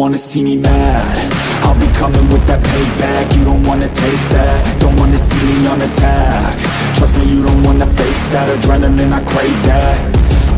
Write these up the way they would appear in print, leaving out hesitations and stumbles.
wanna see me mad, I'll be coming with that payback. You don't wanna taste that, don't wanna see me on attack. Trust me, you don't wanna face that. Adrenaline, I crave that.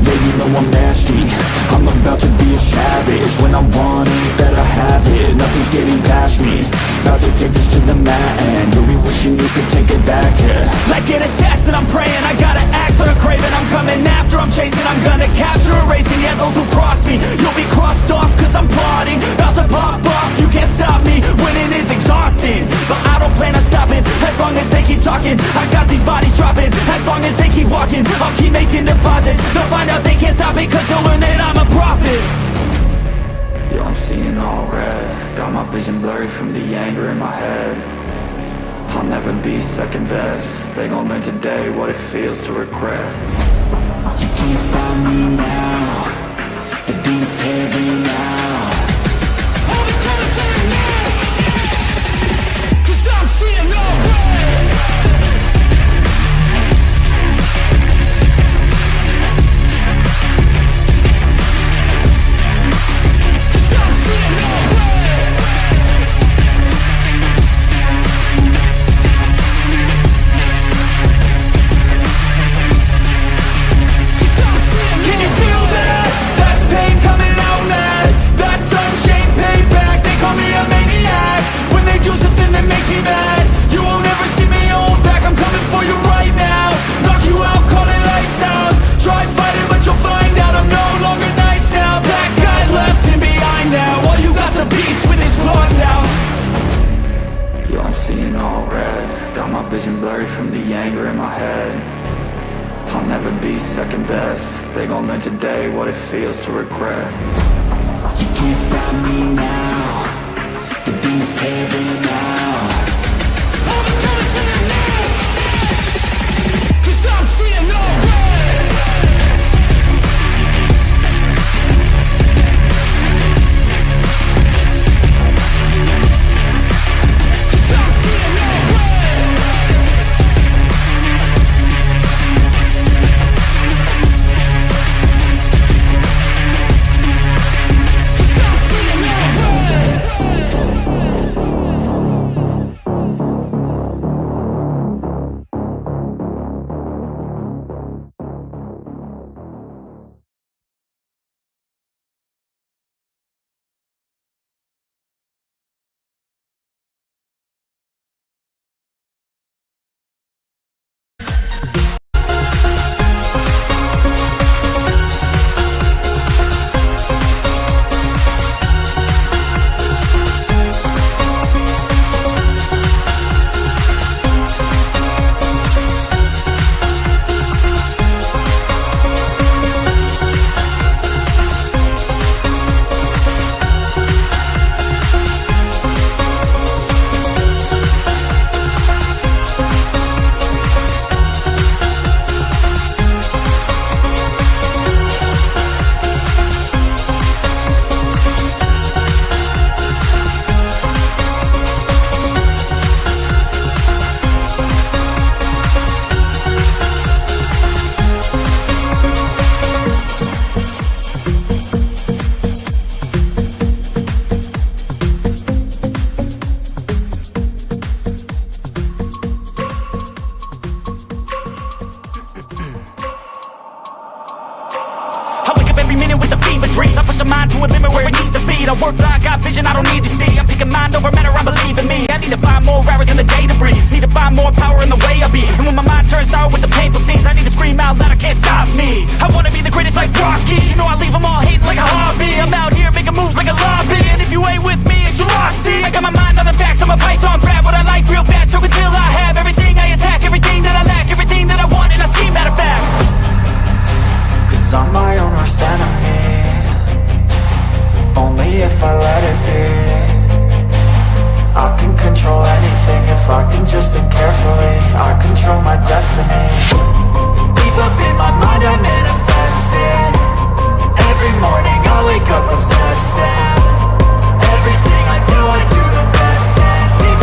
Yeah, you know I'm nasty, I'm about to be a savage. When I want it, better have it. Nothing's getting past me, about to take this to the mat. And you'll be wishing you could take it back, yeah. Like an assassin, I'm praying, I gotta act on a craving. I'm coming after, I'm chasing, I'm gonna capture, erasing. Yeah, those who cross me, you'll be crossed off, cause I'm plotting, about to pop off. You can't stop me, winning is exhausting, but I don't plan on stopping, as long as they keep talking. I got these bodies dropping, as long as they keep walking. I'll keep making deposits, they'll find out they can't stop it, cause they'll learn that I'm a prophet. Yo, I'm seeing all red, got my vision blurry from the anger in my head. I'll never be second best, they gon' learn today what it feels to regret. You can't stop me now, the demons tearing out. Hold it close to your neck, cause I'm seeing all red. Cause I'm seeing all red. Can you feel that? That's pain coming out mad. That's unchained payback. They call me a maniac when they do something that makes me mad. You won't ever see me hold back. I'm coming for you right now. Knock you out, call it lights out. Try fighting, but you'll find out I'm no longer nice now. That guy left him behind now. All you got's a beast with his claws out. Yo, I'm seeing all red, got my vision blurry from the anger in my head. I'll never be second best, they gon' learn today what it feels to regret. You can't stop me now, the demons tearing out. Hold it to your neck, cause I'm seeing all red. Cause I'm seeing all red. Cause I'm seeing all red. I work blind, got vision I don't need to see. I'm picking mind over matter, I believe in me. I need to find more hours in the day to breathe. Need to find more power in the way I be. And when my mind turns sour with the painful scenes, I need to scream out loud, I can't stop me. I wanna be the greatest like Rocky. You know I leave them all hating like a hobby. I'm out here making moves like a lobby. And if you ain't with me, it's your loss, see. I got my mind on the facts, I'm a python, grab what I like real fast. Choke until I have everything I attack, everything that I lack, everything that I want, and I see, matter of fact. Cause I'm my own worst enemy. Only if I let it be. I can control anything if I can just think carefully. I control my destiny. Deep up in my mind I manifest it. Every morning I wake up obsessed, and everything I do the best. And deep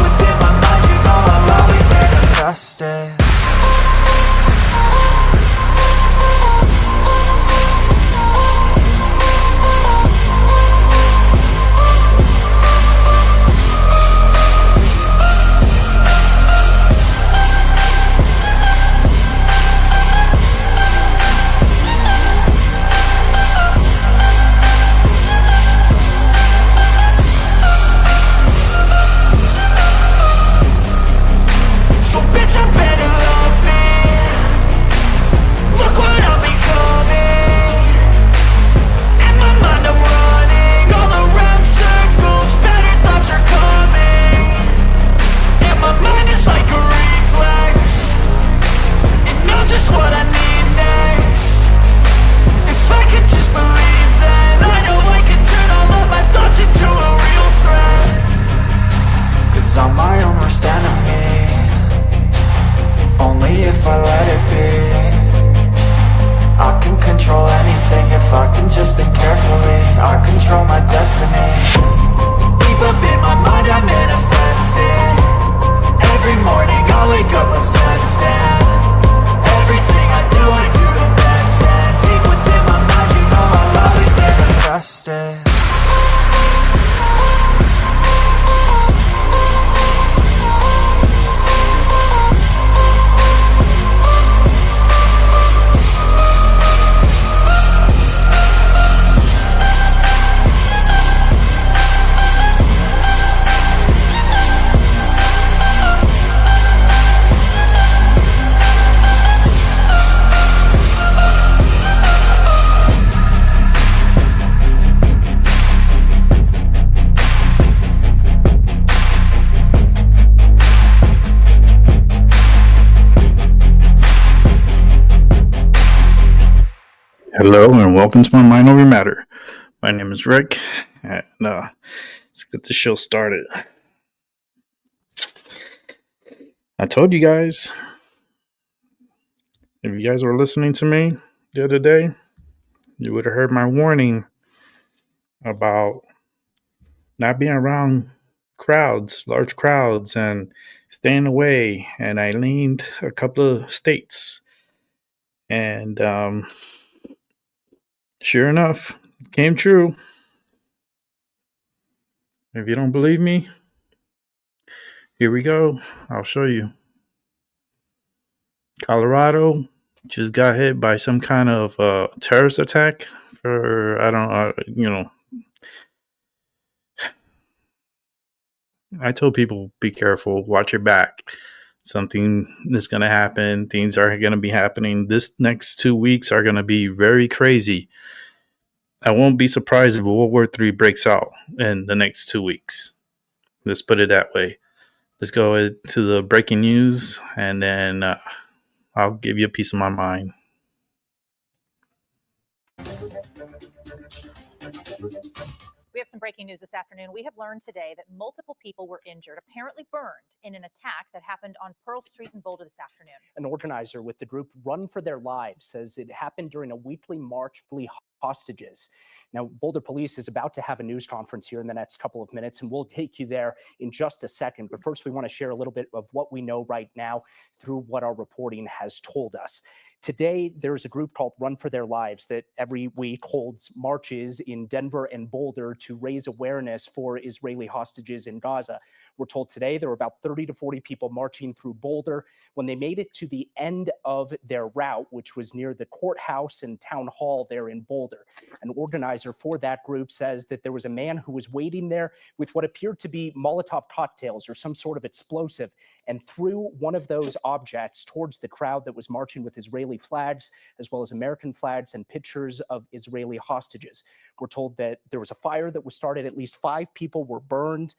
Hello and welcome to my Mind Over Matter. My name is Rick, and let's get the show started. I told you guys, if you guys were listening to me the other day, you would have heard my warning about not being around crowds, large crowds, and staying away. And I named a couple of states, and sure enough, it came true. If you don't believe me, here we go. I'll show you. Colorado just got hit by some kind of terrorist attack. For I don't, I told people be careful, watch your back. Something is going to happen. Things are going to be happening. This next 2 weeks are going to be very crazy. I won't be surprised if World War III breaks out in the next 2 weeks. Let's put it that way. Let's go to the breaking news, and then I'll give you a piece of my mind. We have some breaking news this afternoon. We have learned today that multiple people were injured, apparently burned, in an attack that happened on Pearl Street in Boulder this afternoon. An organizer with the group Run for Their Lives says it happened during a weekly march for hostages. Now, Boulder Police is about to have a news conference here in the next couple of minutes, and we'll take you there in just a second. But first, we want to share a little bit of what we know right now through what our reporting has told us. Today, there's a group called Run for Their Lives that every week holds marches in Denver and Boulder to raise awareness for Israeli hostages in Gaza. We're told today there were about 30 to 40 people marching through Boulder. When they made it to the end of their route, which was near the courthouse and town hall there in Boulder, an organizer for that group says that there was a man who was waiting there with what appeared to be Molotov cocktails or some sort of explosive, and threw one of those objects towards the crowd that was marching with Israeli flags, as well as American flags and pictures of Israeli hostages. We're told that there was a fire that was started. At least 5 people were burned,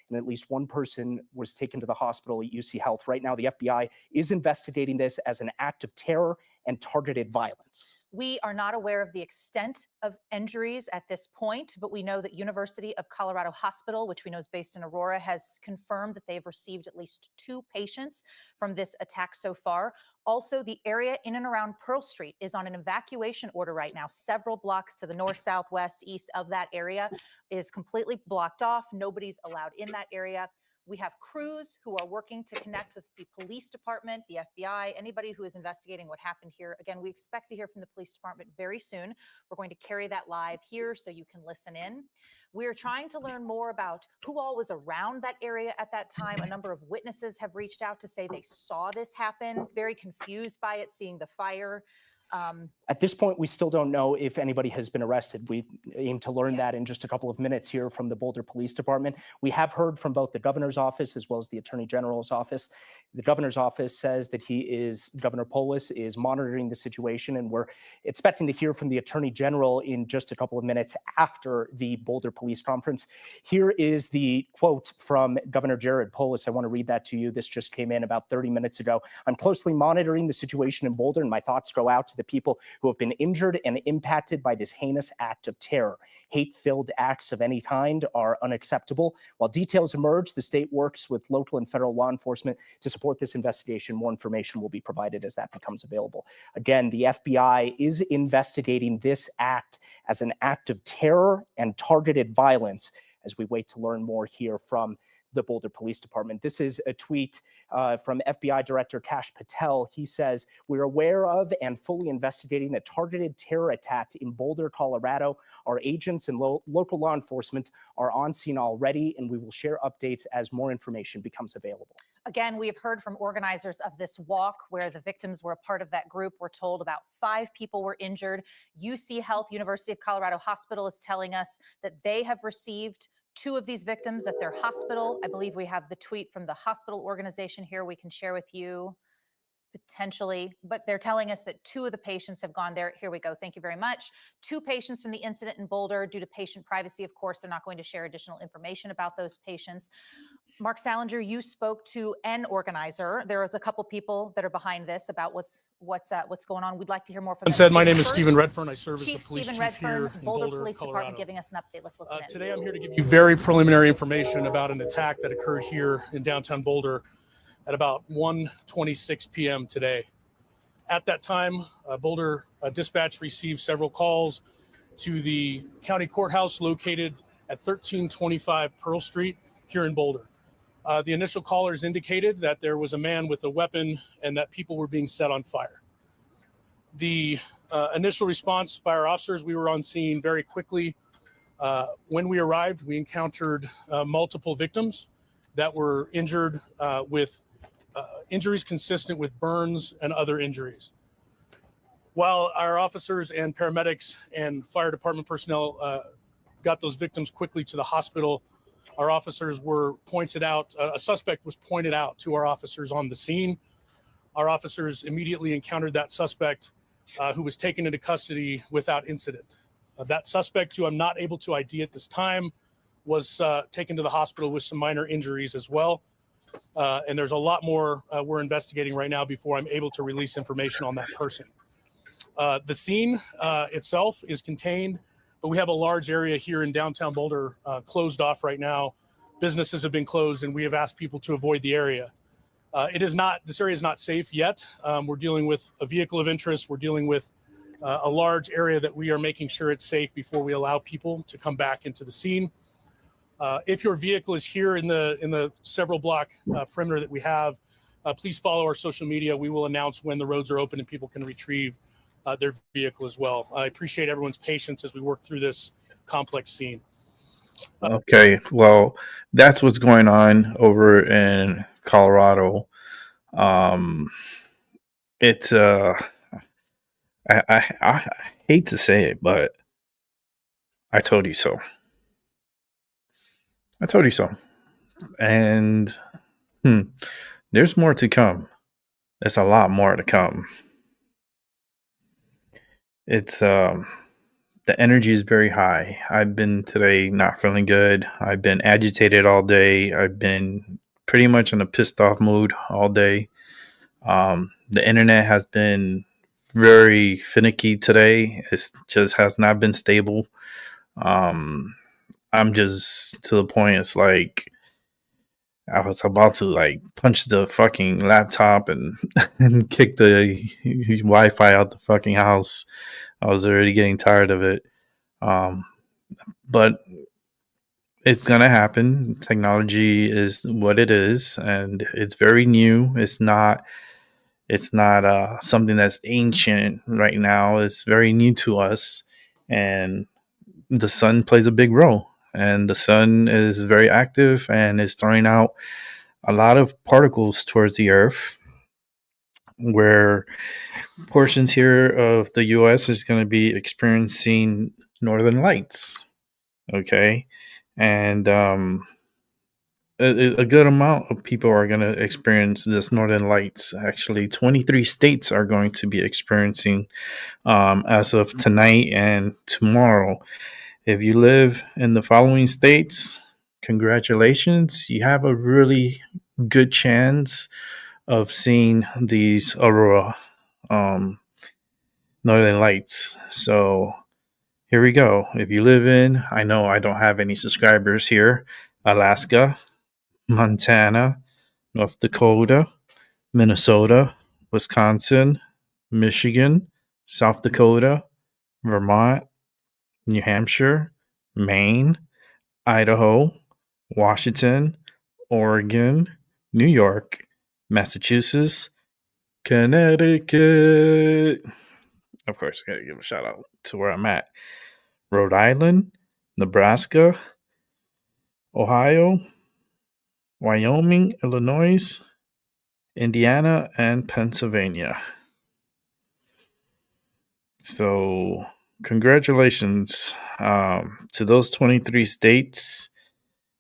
and at least 1 person was taken to the hospital at UC Health. Right now, the FBI is investigating this as an act of terror and targeted violence. We are not aware of the extent of injuries at this point, but we know that University of Colorado Hospital, which we know is based in Aurora, has confirmed that they've received at least 2 patients from this attack so far. Also, the area in and around Pearl Street is on an evacuation order right now. Several blocks to the north, south, west, east of that area is completely blocked off. Nobody's allowed in that area. We have crews who are working to connect with the police department, the FBI, anybody who is investigating what happened here. Again, we expect to hear from the police department very soon. We're going to carry that live here so you can listen in. We're trying to learn more about who all was around that area at that time. A number of witnesses have reached out to say they saw this happen, very confused by it, seeing the fire. At this point, we still don't know if anybody has been arrested. We aim to learn that in just a couple of minutes here from the Boulder Police Department. We have heard from both the governor's office as well as the attorney general's office. The governor's office says that Governor Polis is monitoring the situation, and we're expecting to hear from the attorney general in just a couple of minutes after the Boulder Police Conference. Here is the quote from Governor Jared Polis. I want to read that to you. This just came in about 30 minutes ago. "I'm closely monitoring the situation in Boulder, and my thoughts go out to the people who have been injured and impacted by this heinous act of terror. Hate-filled acts of any kind are unacceptable. While details emerge, the state works with local and federal law enforcement to support this investigation. More information will be provided as that becomes available." Again, the FBI is investigating this act as an act of terror and targeted violence as we wait to learn more here from the Boulder Police Department. This is a tweet from FBI Director Kash Patel. He says, "We're aware of and fully investigating a targeted terror attack in Boulder, Colorado. Our agents and local law enforcement are on scene already, and we will share updates as more information becomes available." Again, we have heard from organizers of this walk where the victims were a part of that group. We're told about 5 people were injured. UC Health, University of Colorado Hospital, is telling us that they have received 2 of these victims at their hospital. I believe we have the tweet from the hospital organization here we can share with you potentially, but they're telling us that 2 of the patients have gone there. Here we go. Thank you very much. 2 patients from the incident in Boulder. Due to patient privacy, of course, they're not going to share additional information about those patients. Mark Salinger, you spoke to an organizer. There is a couple people that are behind this about what's going on. We'd like to hear more from them. Said, my name is First, Stephen Redfern. I serve as the Chief police Stephen chief here Redfern, in Boulder Police Colorado. Department, giving us an update. Let's listen in. Today I'm here to give you very preliminary information about an attack that occurred here in downtown Boulder at about 1:26 p.m. today. At that time, Boulder dispatch received several calls to the county courthouse located at 1325 Pearl Street here in Boulder. The initial callers indicated that there was a man with a weapon and that people were being set on fire. The initial response by our officers, we were on scene very quickly. When we arrived, we encountered multiple victims that were injured with injuries consistent with burns and other injuries. While our officers and paramedics and fire department personnel got those victims quickly to the hospital, our officers were pointed out, a suspect was pointed out to our officers on the scene. Our officers immediately encountered that suspect who was taken into custody without incident. That suspect, who I'm not able to ID at this time, was taken to the hospital with some minor injuries as well. And there's a lot more we're investigating right now before I'm able to release information on that person. The scene itself is contained, but we have a large area here in downtown Boulder closed off right now. Businesses have been closed, and we have asked people to avoid the area. This area is not safe yet. We're dealing with a vehicle of interest. We're dealing with a large area that we are making sure it's safe before we allow people to come back into the scene. If your vehicle is here in the several block perimeter that we have, please follow our social media. We will announce when the roads are open and people can retrieve their vehicle as well. I appreciate everyone's patience as we work through this complex scene. Okay, well, that's what's going on over in Colorado. It's I hate to say it, but I told you so. I told you so. And there's more to come. There's a lot more to come. It's the energy is very high. I've been today not feeling good. I've been agitated all day. I've been pretty much in a pissed off mood all day. The internet has been very finicky today. It just has not been stable. I'm just to the point. It's like I was about to like punch the fucking laptop and kick the Wi-Fi out the fucking house. I was already getting tired of it. But it's going to happen. Technology is what it is, and it's very new. It's not something that's ancient right now. It's very new to us, and the sun plays a big role. And the sun is very active and is throwing out a lot of particles towards the earth, where portions here of the U.S. is going to be experiencing northern lights. Okay. And a good amount of people are going to experience this northern lights. Actually, 23 states are going to be experiencing as of tonight and tomorrow. If you live in the following states, congratulations. You have a really good chance of seeing these aurora northern lights. So here we go. If you live in, I know I don't have any subscribers here, Alaska, Montana, North Dakota, Minnesota, Wisconsin, Michigan, South Dakota, Vermont, New Hampshire, Maine, Idaho, Washington, Oregon, New York, Massachusetts, Connecticut. Of course, I gotta give a shout out to where I'm at. Rhode Island, Nebraska, Ohio, Wyoming, Illinois, Indiana, and Pennsylvania. So congratulations to those 23 states.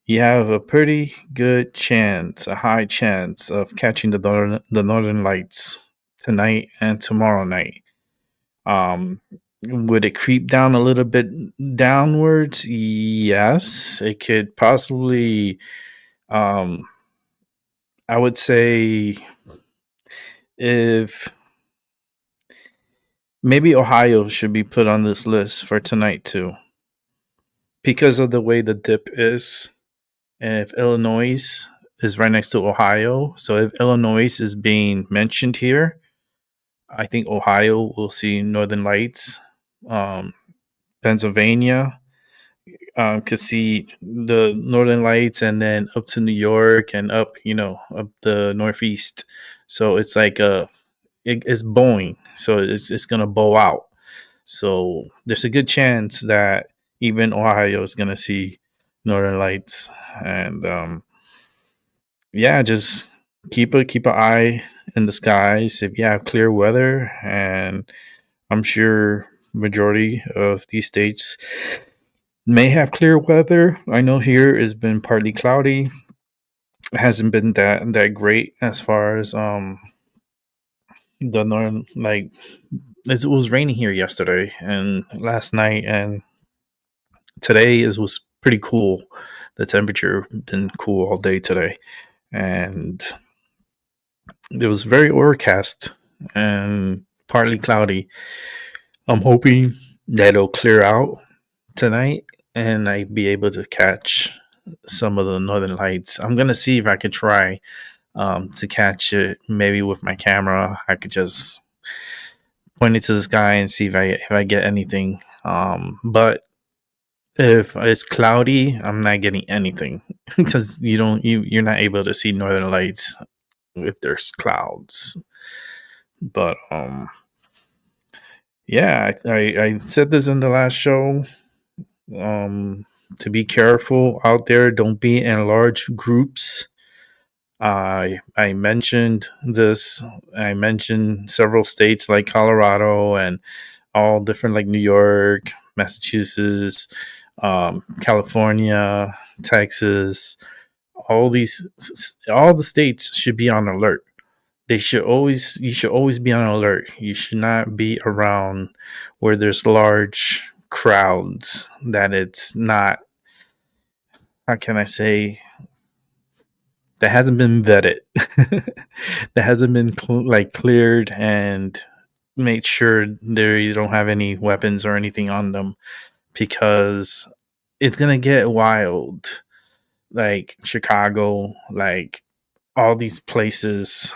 You have a pretty good chance, a high chance of catching the northern lights tonight and tomorrow night. Would it creep down a little bit downwards? Yes, it could possibly I would say if maybe Ohio should be put on this list for tonight too, because of the way the dip is. And if Illinois is right next to Ohio, so if Illinois is being mentioned here, I think Ohio will see Northern Lights. Pennsylvania could see the Northern Lights, and then up to New York and up, up the Northeast. So it's like it's bowing, so it's gonna bow out. So there's a good chance that even Ohio is gonna see Northern Lights, and yeah, just keep an eye in the skies if you have clear weather, and I'm sure majority of these states may have clear weather. I know here it's been partly cloudy. It hasn't been that great as far as the northern, like it was raining here yesterday and last night, and today was pretty cool. The temperature been cool all day today, and it was very overcast and partly cloudy. I'm hoping that it'll clear out tonight and I'd be able to catch some of the Northern Lights. I'm gonna see if I could try to catch it. Maybe with my camera, I could just point it to the sky and see if I get anything. But if it's cloudy, I'm not getting anything because you're not able to see Northern Lights if there's clouds. But yeah, I said this in the last show. To be careful out there. Don't be in large groups. I mentioned this. I mentioned several states like Colorado and all different, like New York, Massachusetts, California, Texas. All the states should be on alert. You should always be on alert. You should not be around where there's large crowds that it's not, how can I say, that hasn't been vetted, that hasn't been cleared and made sure you don't have any weapons or anything on them, because it's gonna get wild, like Chicago, like all these places.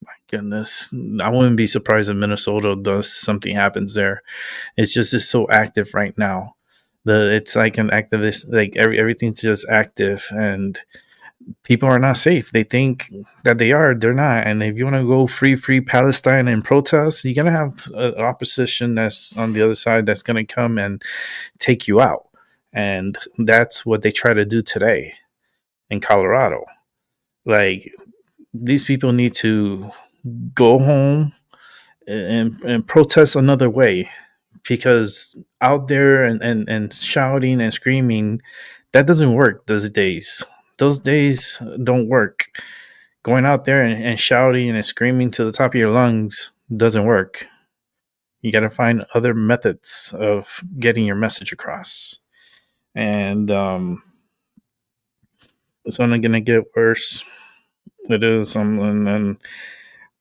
My goodness, I wouldn't be surprised if Minnesota does something happens there. It's so active right now. It's like an activist, like everything's just active, and people are not safe. They think that they're not. And if you want to go free Palestine and protest, you're gonna have an opposition that's on the other side that's gonna come and take you out. And that's what they try to do today in Colorado. Like, these people need to go home and protest another way, because out there and shouting and screaming, that doesn't work those days. Those days don't work. Going out there and shouting and screaming to the top of your lungs doesn't work. You got to find other methods of getting your message across. And it's only going to get worse. It is. And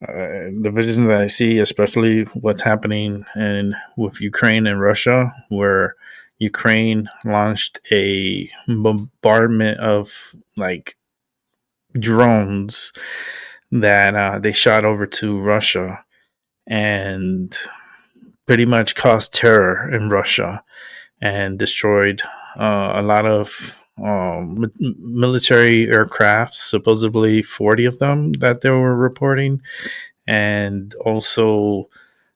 the vision that I see, especially what's happening with Ukraine and Russia, where Ukraine launched a bombardment of like drones that they shot over to Russia and pretty much caused terror in Russia and destroyed a lot of military aircrafts, supposedly 40 of them that they were reporting. And also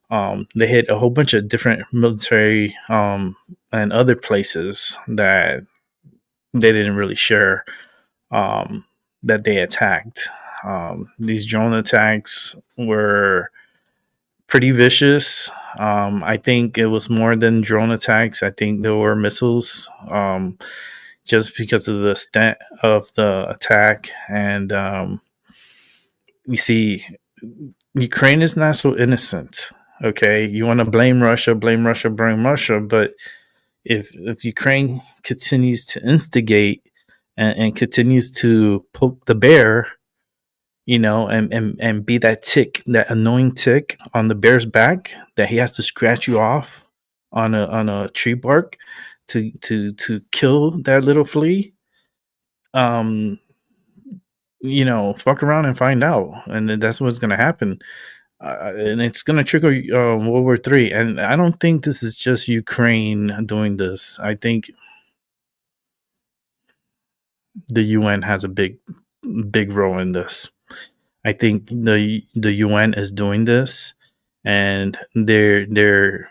they hit a whole bunch of different military and other places that they didn't really share that they attacked. These drone attacks were pretty vicious. I think it was more than drone attacks. I think there were missiles, just because of the extent of the attack. And we see Ukraine is not so innocent. Okay, you want to blame Russia, but if Ukraine continues to instigate and continues to poke the bear, and be that tick, that annoying tick on the bear's back that he has to scratch you off on a tree bark to kill that little flea. Fuck around and find out, and that's what's gonna happen. And it's gonna trigger World War III. And I don't think this is just Ukraine doing this. I think the UN has a big role in this. I think the UN is doing this, and they're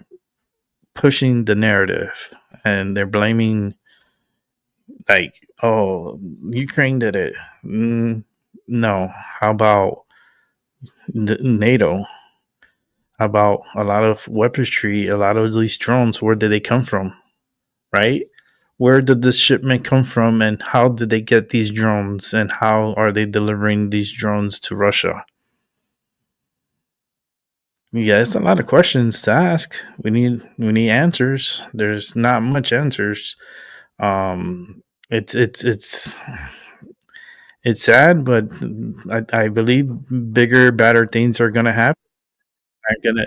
pushing the narrative, and they're blaming, like, oh, Ukraine did it. No, how about NATO? How about a lot of weaponry, a lot of these drones? Where did they come from? Right? Where did this shipment come from, and how did they get these drones, and how are they delivering these drones to Russia? Yeah, it's a lot of questions to ask. We need answers. There's not much answers. It's sad, but I believe bigger, badder things are gonna happen.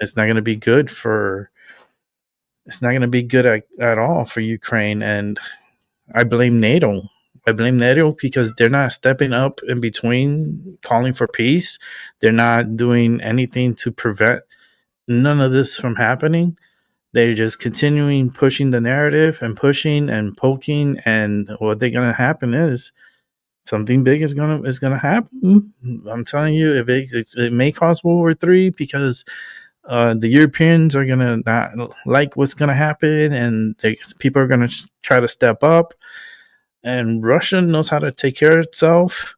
It's not gonna be good for. It's not gonna be good at all for Ukraine, and I blame NATO. I blame NATO because they're not stepping up in between, calling for peace. They're not doing anything to prevent none of this from happening. They're just continuing pushing the narrative and pushing and poking, and what they're gonna happen is something big is gonna happen. I'm telling you, it may cause World War III because the Europeans are gonna not like what's gonna happen, and people are gonna try to step up. And Russia knows how to take care of itself.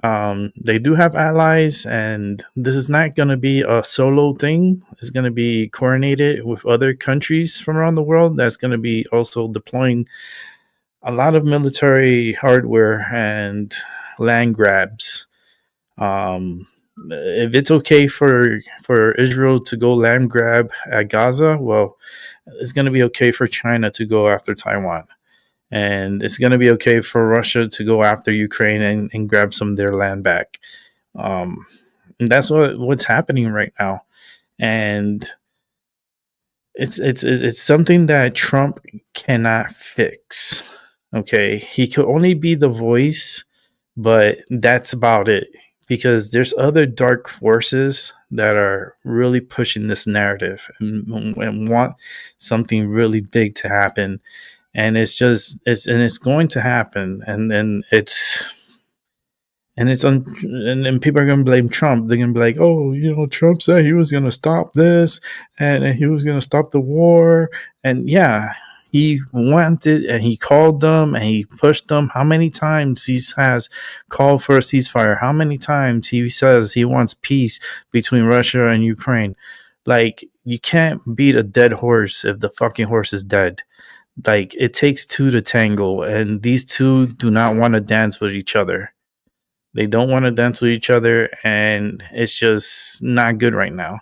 They do have allies, and this is not going to be a solo thing. It's going to be coordinated with other countries from around the world. That's going to be also deploying a lot of military hardware and land grabs. If it's okay for Israel to go land grab at Gaza, well, it's going to be okay for China to go after Taiwan. And it's going to be okay for Russia to go after Ukraine and grab some of their land back. And that's what's happening right now. And it's something that Trump cannot fix. Okay, he could only be the voice, but that's about it. Because there's other dark forces that are really pushing this narrative and want something really big to happen. And it's going to happen, and then people are going to blame Trump. They're going to be like, oh, Trump said he was going to stop this, and he was going to stop the war, and yeah, he wanted, and he called them, and he pushed them. How many times he has called for a ceasefire? How many times he says he wants peace between Russia and Ukraine? Like, you can't beat a dead horse if the fucking horse is dead. Like, it takes two to tango, and these two do not want to dance with each other. They don't want to dance with each other, and it's just not good right now.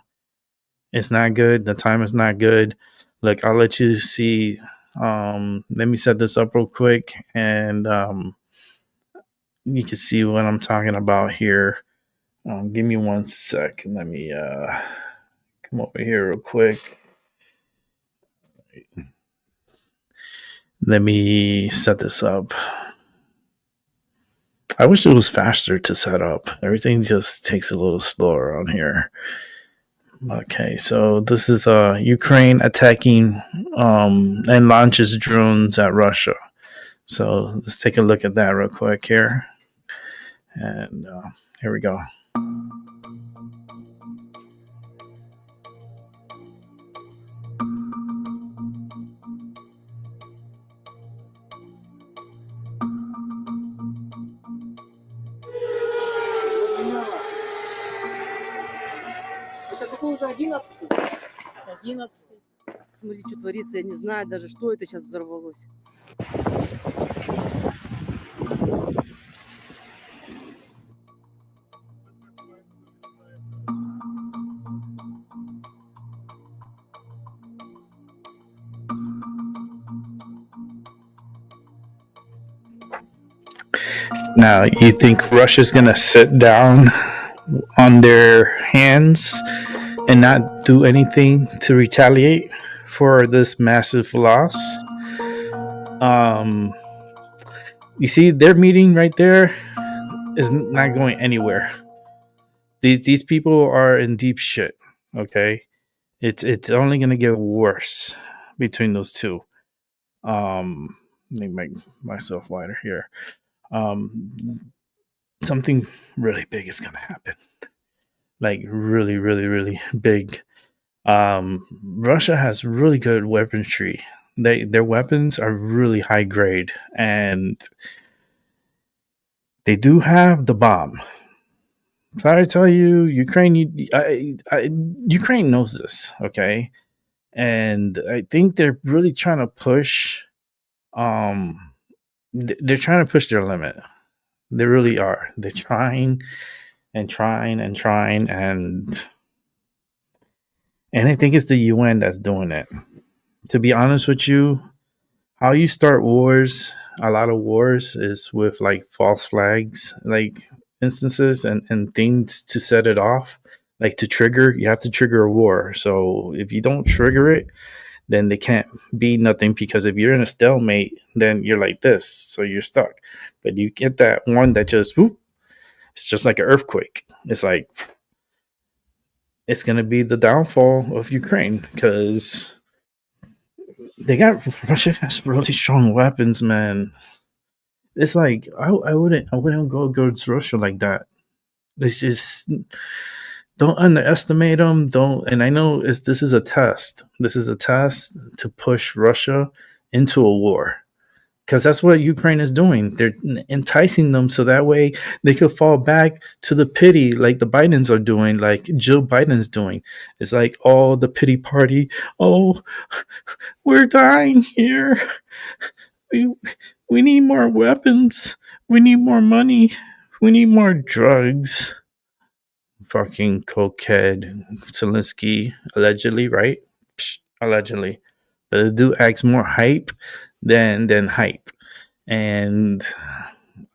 It's not good. The time is not good. Look, I'll let you see. Let me set this up real quick, and you can see what I'm talking about here. Give me 1 sec. Let me come over here real quick. Let me set this up. I wish it was faster to set up. Everything just takes a little slower on here. Okay, so this is Ukraine attacking and launches drones at Russia. So let's take a look at that real quick here. And here we go. Уже 11-й. 11-й. Смотрите, что творится. Я не знаю даже, что это сейчас взорвалось. Now, you think Russia's going to sit down on their hands and not do anything to retaliate for this massive loss. You see, their meeting right there is not going anywhere. These people are in deep shit. Okay, it's only gonna get worse between those two. Let me make myself wider here. Something really big is gonna happen. Like really, really, really big. Russia has really good weaponry. Their weapons are really high grade, and they do have the bomb. Sorry to tell you, Ukraine. Ukraine knows this, okay, and I think they're really trying to push. They're trying to push their limit. They really are. They're trying and trying and trying, and I think it's the UN that's doing it. To be honest with you, how you start wars, a lot of wars is with like false flags, like instances and things to set it off, like to trigger. You have to trigger a war. So if you don't trigger it, then they can't be nothing, because if you're in a stalemate, then you're like this, so you're stuck. But you get that one that just whoop, it's just like an earthquake. It's like it's gonna be the downfall of Ukraine, because Russia has really strong weapons, man. It's like I wouldn't go against Russia like that. It's just, don't underestimate them. Don't, and I know this is a test. This is a test to push Russia into a war, because that's what Ukraine is doing. They're enticing them so that way they could fall back to the pity, like the Bidens are doing, like Jill Biden's doing. It's like, oh, the pity party. Oh, we're dying here. We need more weapons. We need more money. We need more drugs. Fucking cokehead Zelensky, allegedly, right? Psh, allegedly. But the dude acts more hype than hype. And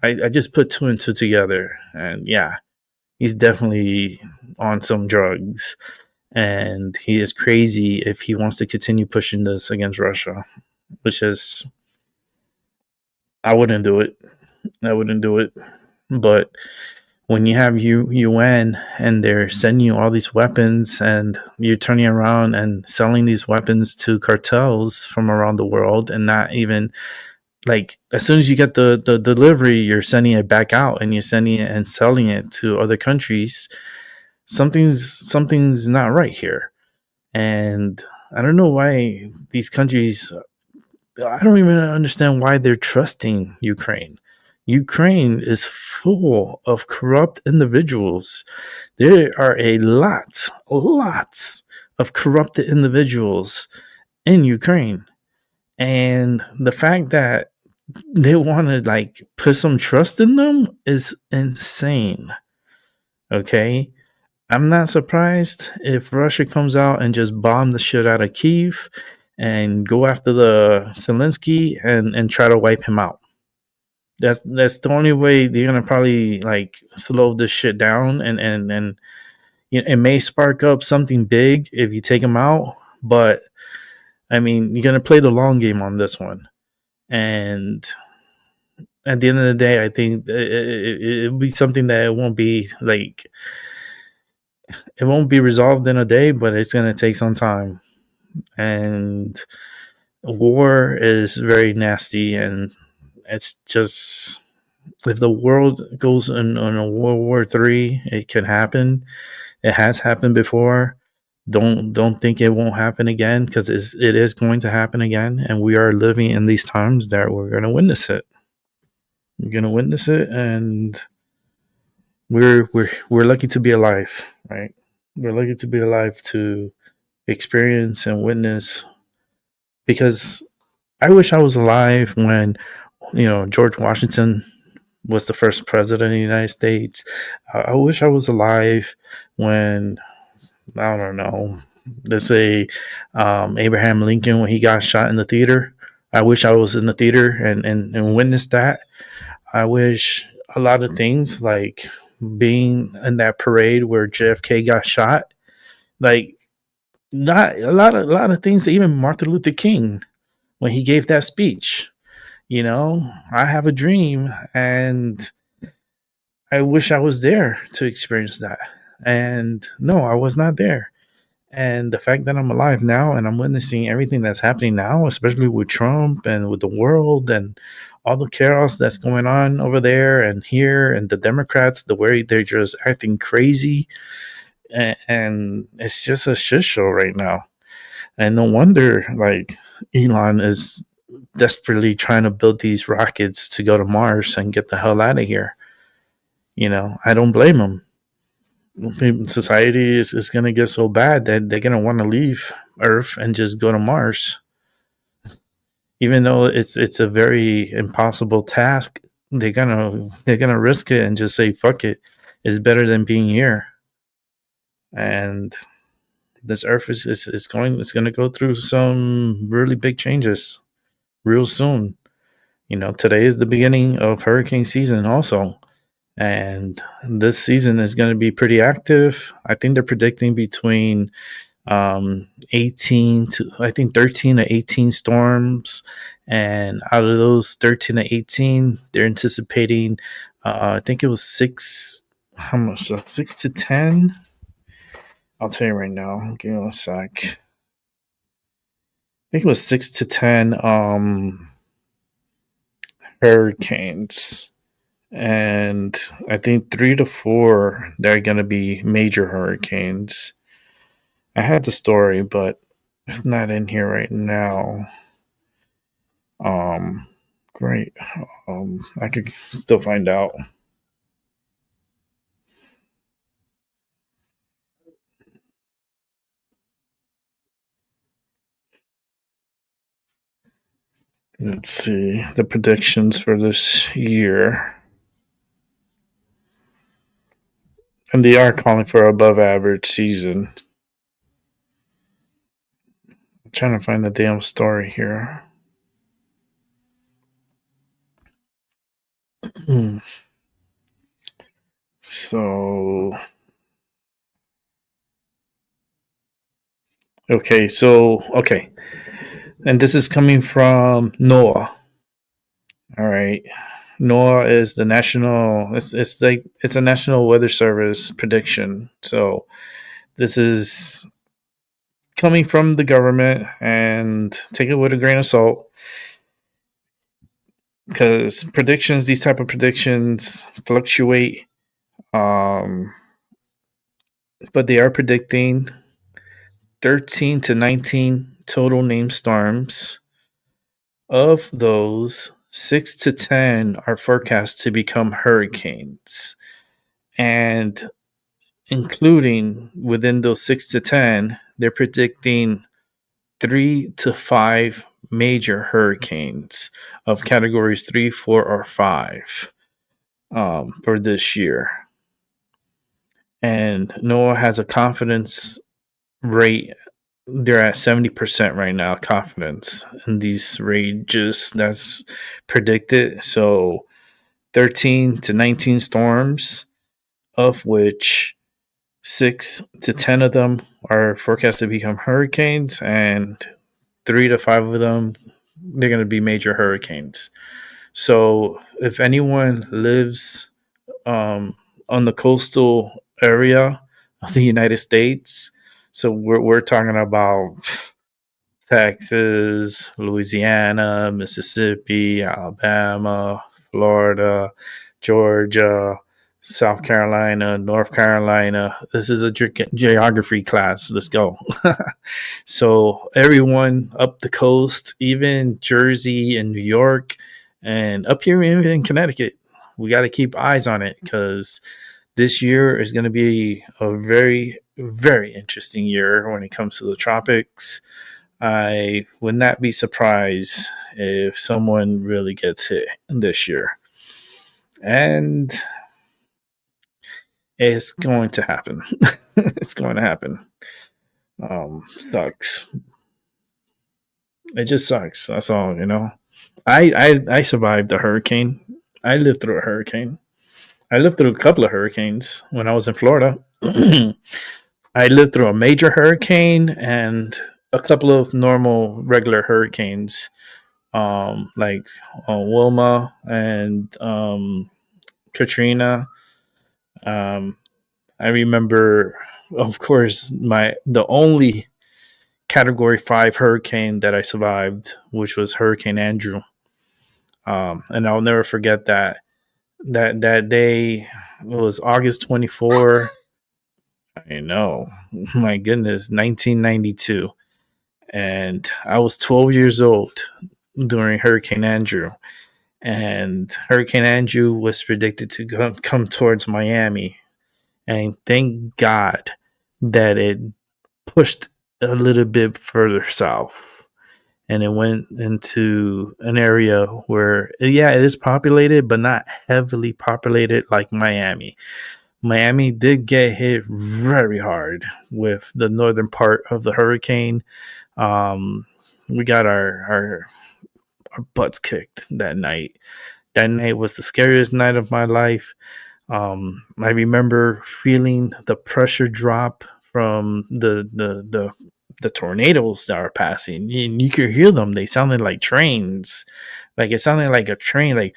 I just put two and two together. And yeah, he's definitely on some drugs. And he is crazy if he wants to continue pushing this against Russia, which is, I wouldn't do it. But when you have UN and they're sending you all these weapons, and you're turning around and selling these weapons to cartels from around the world, and not even, like, as soon as you get the delivery, you're sending it back out, and you're sending it and selling it to other countries, something's not right here. And I don't know why these countries, I don't even understand why they're trusting Ukraine. Ukraine is full of corrupt individuals. There are lots of corrupted individuals in Ukraine. And the fact that they want to like put some trust in them is insane. Okay? I'm not surprised if Russia comes out and just bomb the shit out of Kyiv and go after the Zelensky and try to wipe him out. That's the only way they're gonna probably like slow this shit down, and you know, it may spark up something big if you take him out. But I mean, you're gonna play the long game on this one, and at the end of the day, I think it'll be something that it won't be resolved in a day, but it's gonna take some time. And war is very nasty, and it's just, if the world goes on a World War III, it can happen. It has happened before. Don't think it won't happen again, because it is going to happen again, and we are living in these times that we're going to witness it. We're going to witness it, and we're lucky to be alive, right? We're lucky to be alive to experience and witness, because I wish I was alive when, you know, George Washington was the first president of the United States. I wish I was alive when, I don't know, let's say Abraham Lincoln, when he got shot in the theater. I wish I was in the theater and witnessed that. I wish a lot of things, like being in that parade where JFK got shot. Like, not a lot of things. Even Martin Luther King, when he gave that speech, I have a dream, and I wish I was there to experience that. And no, I was not there. And the fact that I'm alive now and I'm witnessing everything that's happening now, especially with Trump and with the world and all the chaos that's going on over there and here, and the Democrats, the way they're just acting crazy. And it's just a shit show right now. And no wonder, like, Elon is desperately trying to build these rockets to go to Mars and get the hell out of here. I don't blame him. Society is going to get so bad that they're going to want to leave Earth and just go to Mars. Even though it's a very impossible task, they're gonna risk it and just say fuck it. It's better than being here. And this Earth is going to go through some really big changes real soon. Today is the beginning of hurricane season also. And this season is going to be pretty active. I think they're predicting between 13 to 18 storms. And out of those 13 to 18, they're anticipating, I think it was 6 to 10? I'll tell you right now. Give me a sec. I think it was 6 to 10 hurricanes. And I think 3 to 4, they're going to be major hurricanes. I had the story, but it's not in here right now. Great. I could still find out. Let's see the predictions for this year. And they are calling for above average season. I'm trying to find the damn story here. So, okay. And this is coming from NOAA. All right. NOAA is the national. It's a National Weather Service prediction. So this is coming from the government, and take it with a grain of salt, because these type of predictions fluctuate. But they are predicting 13 to 19 total named storms. Of those, 6 to 10 are forecast to become hurricanes. And including within those 6 to 10, they're predicting 3 to 5 major hurricanes of categories 3, 4, or 5 for this year. And NOAA has a confidence rate. They're at 70% right now, confidence in these ranges that's predicted. So 13 to 19 storms, of which 6 to 10 of them are forecast to become hurricanes, and 3 to 5 of them, they're going to be major hurricanes. So if anyone lives on the coastal area of the United States, so we're talking about Texas, Louisiana, Mississippi, Alabama, Florida, Georgia, South Carolina, North Carolina. This is a geography class. Let's go. So everyone up the coast, even Jersey and New York, and up here in Connecticut, we got to keep eyes on it, because this year is going to be a very, very interesting year when it comes to the tropics. I would not be surprised if someone really gets hit this year. And it's going to happen. It's going to happen. Sucks. It just sucks. That's all, I survived the hurricane. I lived through a hurricane. I lived through a couple of hurricanes when I was in Florida. I lived through a major hurricane and a couple of normal, regular hurricanes, like Wilma and Katrina. Um, I remember, of course, the only Category 5 hurricane that I survived, which was Hurricane Andrew. And I'll never forget that day. It was August 24. I know, my goodness, 1992, and I was 12 years old during Hurricane Andrew, and Hurricane Andrew was predicted to come towards Miami, and thank God that it pushed a little bit further south, and it went into an area where, yeah, it is populated, but not heavily populated like Miami. Miami did get hit very hard with the northern part of the hurricane. We got our butts kicked that night. That night was the scariest night of my life. I remember feeling the pressure drop from the tornadoes that were passing, and you could hear them. They sounded like trains. Like it sounded like a train, like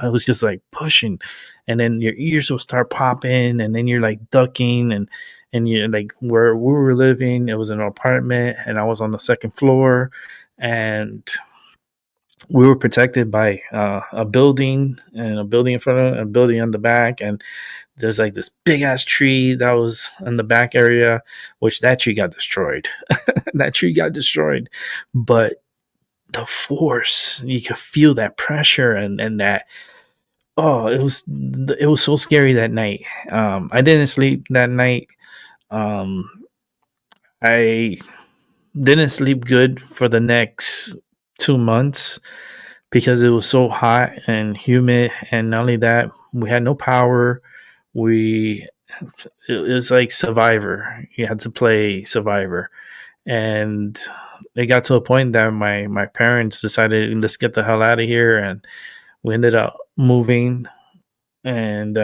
I was just like pushing, and then your ears will start popping, and then you're like ducking, and you're like, where we were living, it was an apartment, and I was on the second floor, and we were protected by a building, and a building in front of it, a building on the back, and there's like this big ass tree that was in the back area, which that tree got destroyed. That tree got destroyed, but the force, you could feel that pressure, and that, oh, it was so scary that night. I didn't sleep that night. I didn't sleep good for the next 2 months because it was so hot and humid, and not only that, we had no power. It was like Survivor. You had to play Survivor, and it got to a point that my parents decided, let's get the hell out of here, and we ended up moving and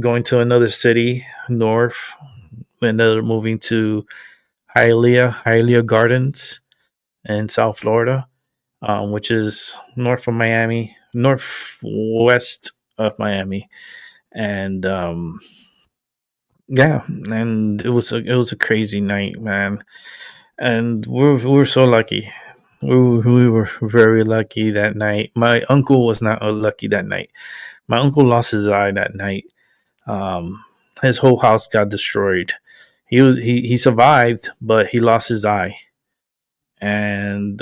going to another city north. We ended up moving to Hialeah Gardens in South Florida, which is north of Miami, northwest of Miami, and yeah, and it was a crazy night, man. And we were so lucky. We were very lucky that night. My uncle was not lucky that night. My uncle lost his eye that night. His whole house got destroyed. He survived, but he lost his eye, and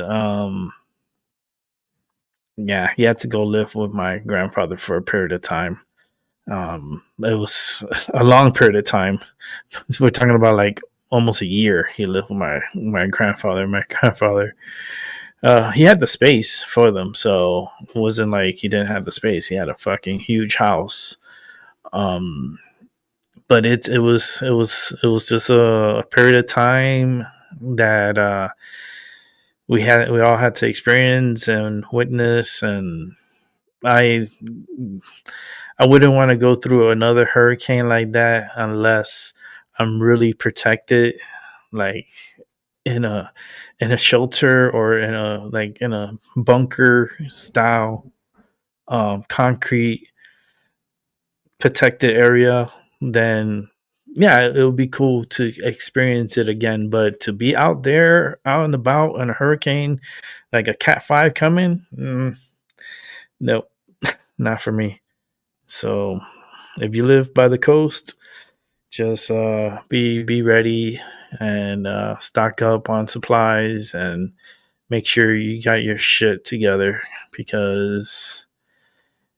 yeah, he had to go live with my grandfather for a period of time. It was a long period of time. So we're talking about like almost a year. He lived with my grandfather. My grandfather, he had the space for them, so it wasn't like he didn't have the space. He had a fucking huge house. But it was just a period of time that we all had to experience and witness, and I wouldn't want to go through another hurricane like that unless I'm really protected, like in a shelter or in a bunker style concrete protected area. Then yeah, it would be cool to experience it again. But to be out there, out and about in a hurricane, like a Cat 5 coming, nope, not for me. So if you live by the coast, just be ready and stock up on supplies and make sure you got your shit together, because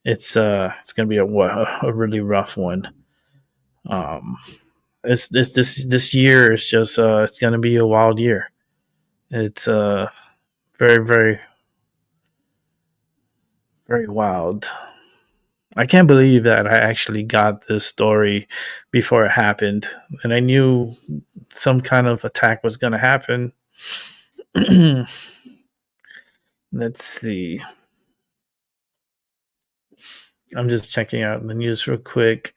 it's gonna be a really rough one. This year is just it's gonna be a wild year. It's very, very, very wild. I can't believe that I actually got this story before it happened, and I knew some kind of attack was gonna happen. Let's see. I'm just checking out the news real quick.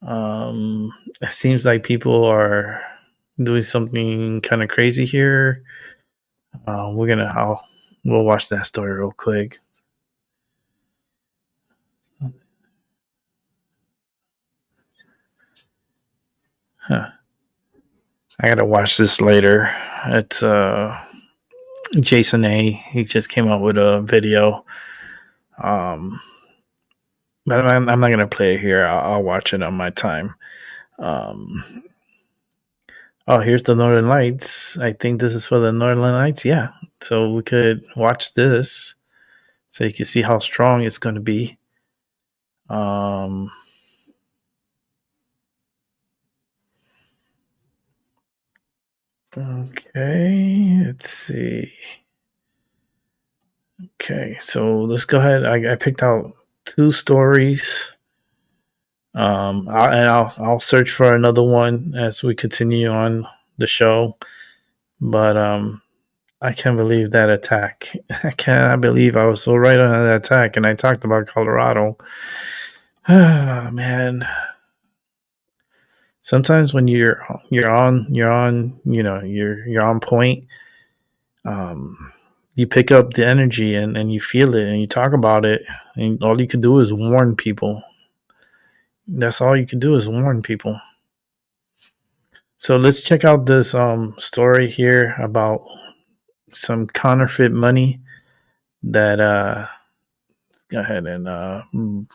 It seems like people are doing something kind of crazy here. We'll watch that story real quick. Huh. I gotta watch this later. It's Jason A. He just came out with a video. But I'm not gonna play it here. I'll watch it on my time. Um, oh, here's the Northern Lights. I think this is for the Northern Lights. Yeah, so we could watch this, so you can see how strong it's going to be. Okay, let's see. Okay, so let's go ahead. I picked out 2 stories. I'll search for another one as we continue on the show. But I can't believe that attack. I cannot believe I was so right on that attack, and I talked about Colorado. Ah, man. Sometimes when you're on, you're on point. You pick up the energy and you feel it and you talk about it, and all you can do is warn people. That's all you can do is warn people. So let's check out this story here about some counterfeit money that go ahead and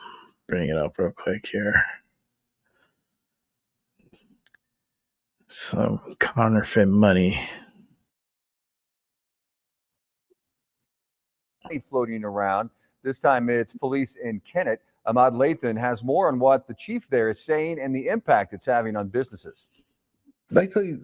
bring it up real quick here. Some counterfeit money. Floating around. This time it's police in Kennett. Ahmad Lathan has more on what the chief there is saying and the impact it's having on businesses. Basically,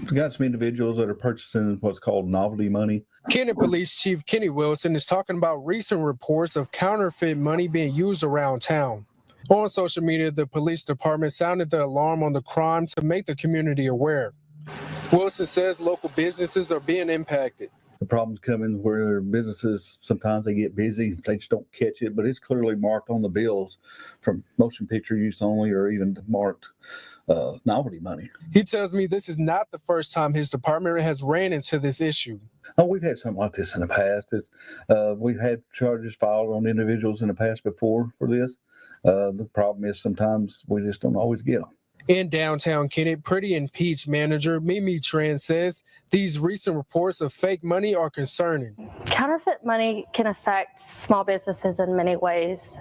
we got some individuals that are purchasing what's called novelty money. Kennett Police Chief Kenny Wilson is talking about recent reports of counterfeit money being used around town. On social media, the police department sounded the alarm on the crime to make the community aware. Wilson says local businesses are being impacted. The problems come in where businesses, sometimes they get busy, they just don't catch it, but it's clearly marked on the bills from motion picture use only or even marked novelty money. He tells me this is not the first time his department has ran into this issue. Oh, we've had something like this in the past. We've had charges filed on individuals in the past before for this. The problem is sometimes we just don't always get them. In downtown Kennett, Pretty and Peach manager Mimi Tran says these recent reports of fake money are concerning. Counterfeit money can affect small businesses in many ways.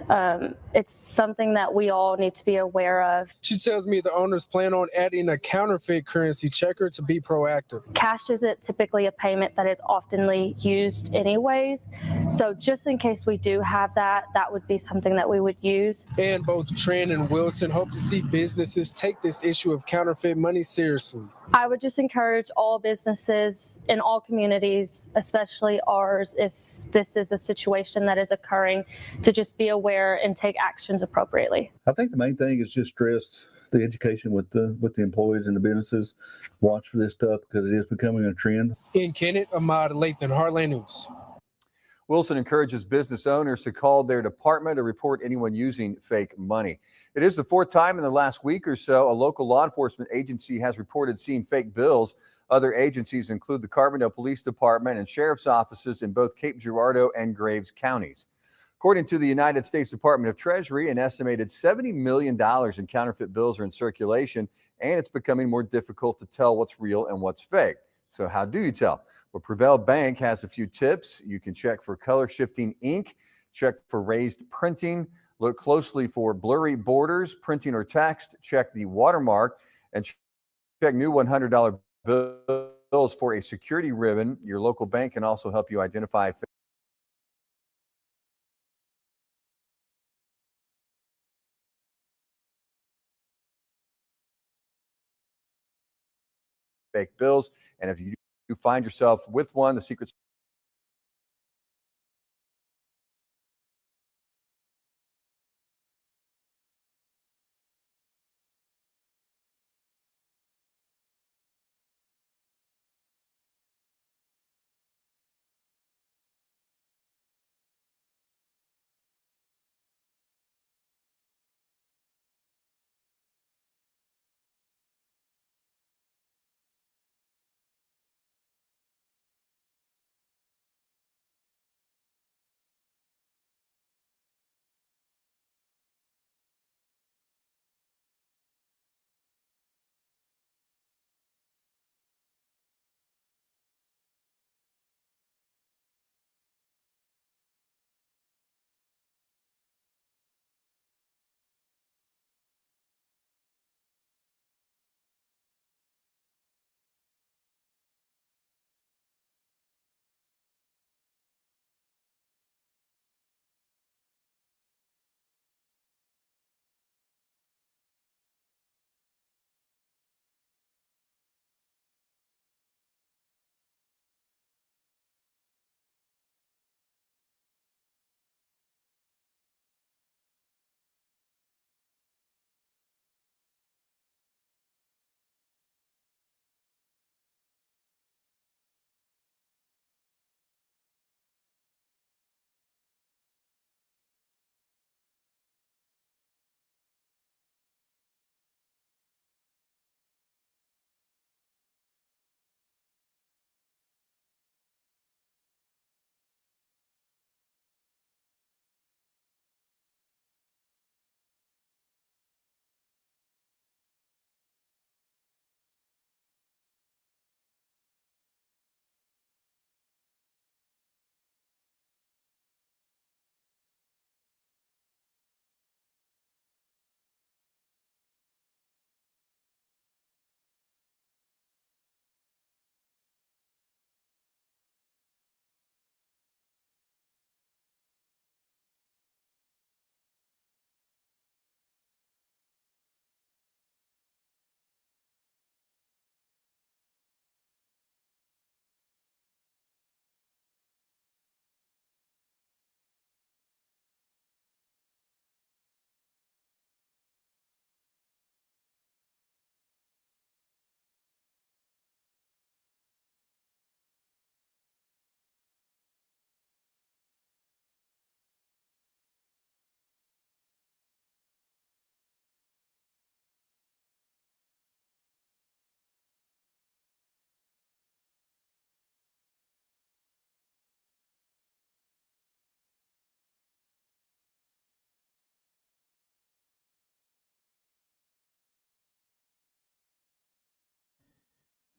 It's something that we all need to be aware of. She tells me the owners plan on adding a counterfeit currency checker to be proactive. Cash isn't typically a payment that is oftenly used anyways. So just in case we do have that, that would be something that we would use. And both Tran and Wilson hope to see businesses take this issue of counterfeit money seriously. I would just encourage all businesses in all communities, especially ours, if this is a situation that is occurring, to just be aware and take actions appropriately. I think the main thing is just stress the education with the employees and the businesses. Watch for this stuff because it is becoming a trend. In Kennett, Ahmad Lathan, Heartland News. Wilson encourages business owners to call their department to report anyone using fake money. It is the 4th time in the last week or so a local law enforcement agency has reported seeing fake bills. Other agencies include the Carbondale Police Department and sheriff's offices in both Cape Girardeau and Graves counties. According to the United States Department of Treasury, an estimated $70 million in counterfeit bills are in circulation, and it's becoming more difficult to tell what's real and what's fake. So how do you tell? Well, Prevail Bank has a few tips. You can check for color shifting ink, check for raised printing, look closely for blurry borders, printing or text, check the watermark, and check new $100 bills for a security ribbon. Your local bank can also help you identify fake bills. And if you find yourself with one, the Secret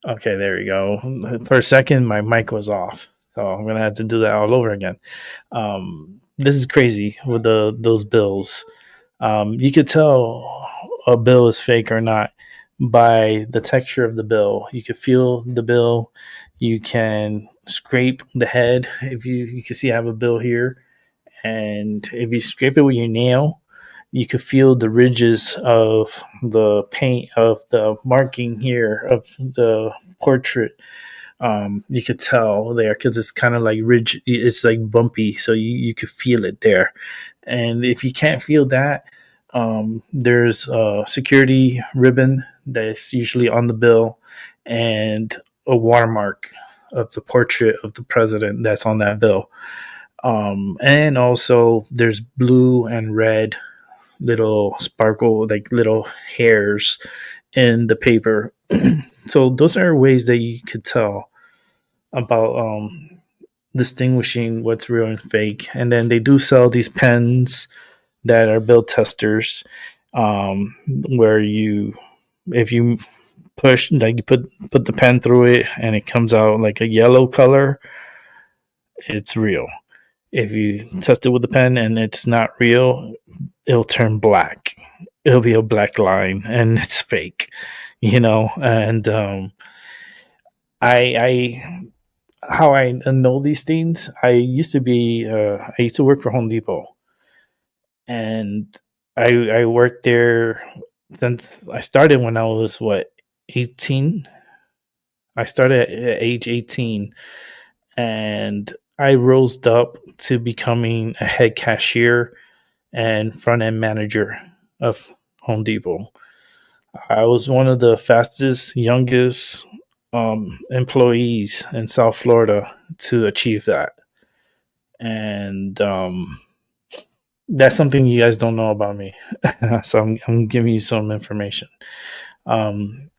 Okay, there we go. For a second, my mic was off, so I'm gonna have to do that all over again. This is crazy with those bills. You could tell a bill is fake or not by the texture of the bill. You could feel the bill. You can scrape the head. If you can see I have a bill here, and if you scrape it with your nail, you could feel the ridges of the paint of the marking here of the portrait. You could tell there because it's kind of like ridge. It's like bumpy, so you could feel it there. And if you can't feel that, there's a security ribbon that's usually on the bill and a watermark of the portrait of the president that's on that bill. And also there's blue and red little sparkle, like little hairs in the paper. So those are ways that you could tell about distinguishing what's real and fake. And then they do sell these pens that are bill testers, where if you push, like you put the pen through it and it comes out like a yellow color, it's real. If you test it with the pen and it's not real, it'll turn black. It'll be a black line and it's fake, And how I know these things, I used to work for Home Depot, and I worked there since I started when I was 18. I started at age 18, and I rose up to becoming a head cashier and front end manager of Home Depot. I was one of the fastest, youngest employees in South Florida to achieve that. And that's something you guys don't know about me. So I'm giving you some information.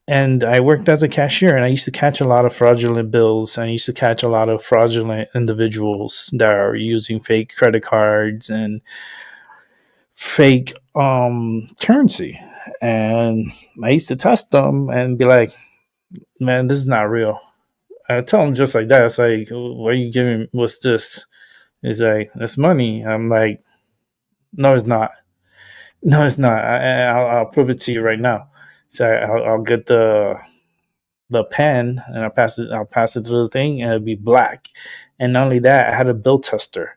And I worked as a cashier, and I used to catch a lot of fraudulent bills. And I used to catch a lot of fraudulent individuals that are using fake credit cards and fake currency. And I used to test them and be like, man, this is not real. I tell them just like that. It's like, what are you giving? What's this? It's like, that's money. I'm like, no, it's not. No, it's not. I'll prove it to you right now. So I'll get the pen and I'll pass it through the thing and it'll be black. And not only that, I had a bill tester,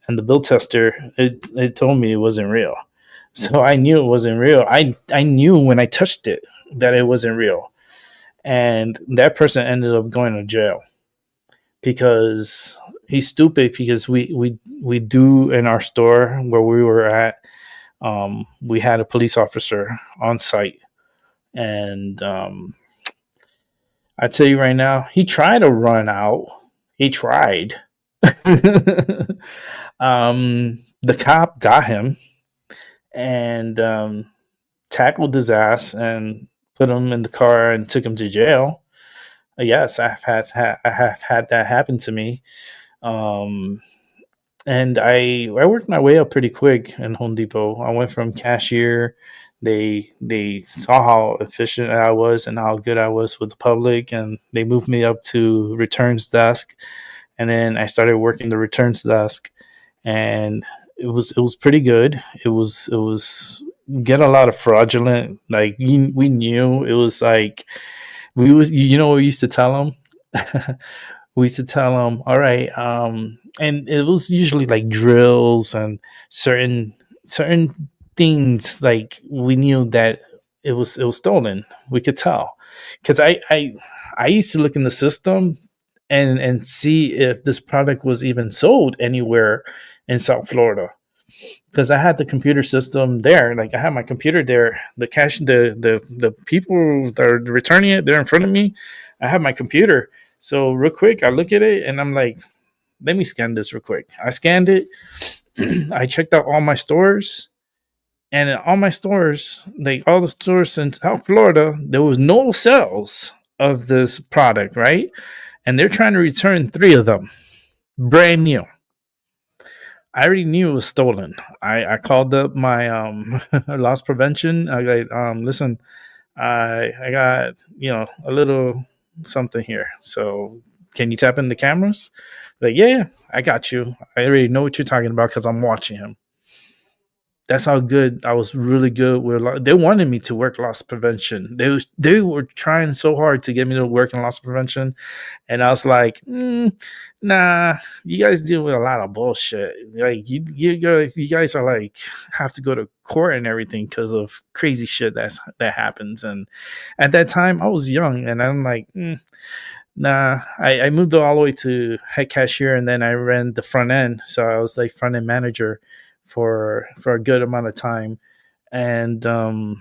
and the bill tester it told me it wasn't real. So I knew it wasn't real. I knew when I touched it that it wasn't real. And that person ended up going to jail because he's stupid. Because we do in our store where we were at, we had a police officer on site, and I tell you right now, he tried to run out. He tried. The cop got him and tackled his ass and put him in the car and took him to jail. Yes, I have had that happen to me. And I worked my way up pretty quick in Home Depot. I went from cashier. They saw how efficient I was and how good I was with the public, and they moved me up to returns desk. And then I started working the returns desk, and it was pretty good. It was get a lot of fraudulent. Like we knew it was like what we used to tell them. We used to tell them, all right, and it was usually like drills and certain things. Like we knew that it was stolen. We could tell because I used to look in the system and see if this product was even sold anywhere in South Florida, because I had the computer system there. Like I had my computer there. The people that are returning it, they're in front of me. I have my computer. So real quick, I look at it and I'm like, let me scan this real quick. I scanned it. I checked out all my stores, and in all my stores, like all the stores in South Florida, there was no sales of this product, right? And they're trying to return 3 of them, brand new. I already knew it was stolen. I called up my loss prevention. I got listen, I got a little something here. So can you tap in the cameras? Like, yeah, I got you. I already know what you're talking about because I'm watching him. That's how good I was. Really good with. They wanted me to work loss prevention. They were trying so hard to get me to work in loss prevention, and I was like, nah. You guys deal with a lot of bullshit. Like you guys are like have to go to court and everything because of crazy shit that happens. And at that time, I was young, and I'm like, nah. I moved all the way to head cashier, and then I ran the front end. So I was like front end manager for a good amount of time. And long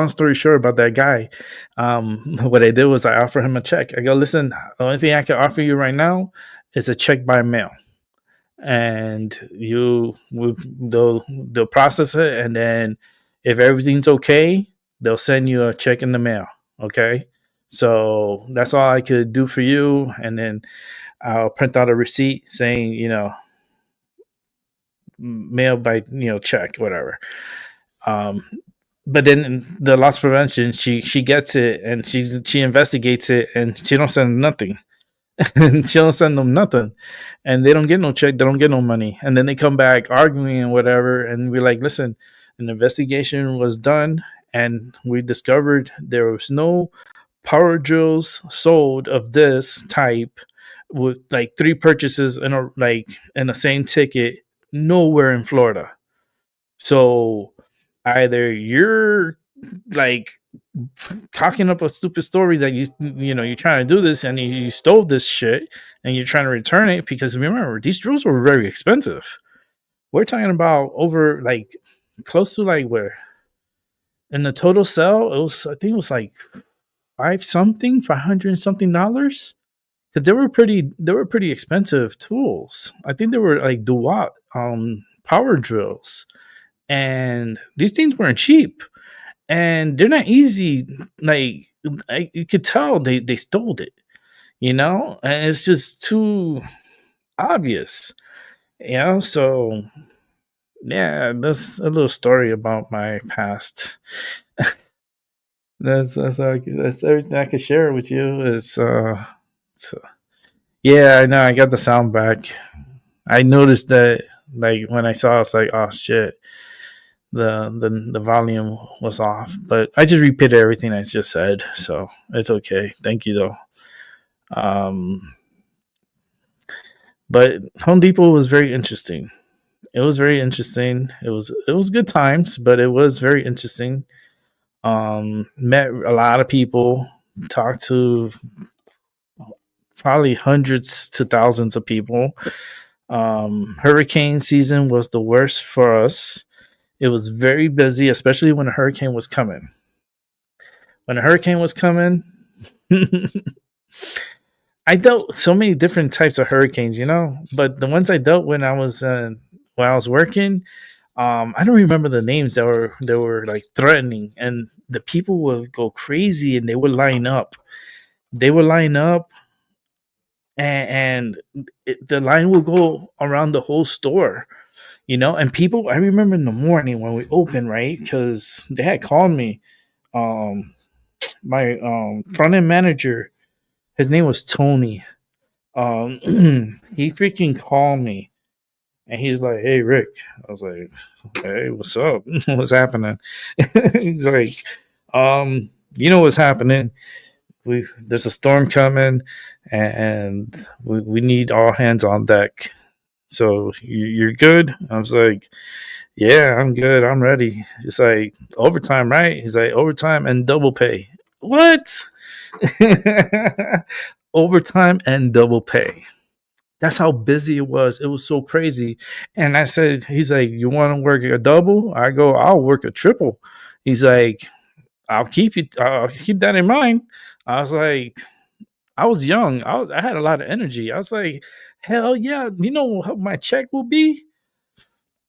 story short about that guy, what I did was I offered him a check. I go, listen, the only thing I can offer you right now is a check by mail, and they'll process it, and then if everything's okay, they'll send you a check in the mail. Okay, so that's all I could do for you, and then I'll print out a receipt saying, mail by check, whatever. But then the loss prevention, she gets it, and she investigates it, and she don't send nothing. And she don't send them nothing, and they don't get no check, they don't get no money, and then they come back arguing and whatever, and we're like, listen, an investigation was done, and we discovered there was no power drills sold of this type with like 3 purchases in the same ticket nowhere in Florida. So either you're like cocking up a stupid story that you're trying to do this, and you stole this shit and you're trying to return it, because remember, these drills were very expensive. We're talking about over like close to like where in the total sale I think it was like $500 something, because they were pretty expensive tools. I think they were like DeWalt power drills, and these things weren't cheap, and they're not easy. Like you could tell they stole it, and it's just too obvious, So yeah, that's a little story about my past. That's everything I could share with you. Yeah, I know. I got the sound back. I noticed that, like when I saw, it's like, oh shit, the volume was off. But I just repeated everything I just said, so it's okay. Thank you though. But Home Depot was very interesting. It was very interesting. It was good times, but it was very interesting. Met a lot of people, talked to probably hundreds to thousands of people. Hurricane season was the worst for us. It was very busy, especially when a hurricane was coming. I dealt so many different types of hurricanes, but the ones I dealt when I was working, I don't remember the names that were like threatening, and the people would go crazy and they would line up. And the line will go around the whole store, and people, I remember in the morning when we opened, right? Because they had called me, my front end manager, his name was Tony. He freaking called me, and he's like, "Hey, Rick." I was like, "Hey, what's up? What's happening?" He's like, what's happening? There's a storm coming, and we need all hands on deck. So you're good? I was like, yeah, I'm good. I'm ready. It's like overtime, right? He's like, overtime and double pay. What? Overtime and double pay. That's how busy it was. It was so crazy. And I said, he's like, you want to work a double? I go, I'll work a triple. He's like, I'll keep that in mind. I was like, I was young. I had a lot of energy. I was like, hell yeah. You know what my check will be?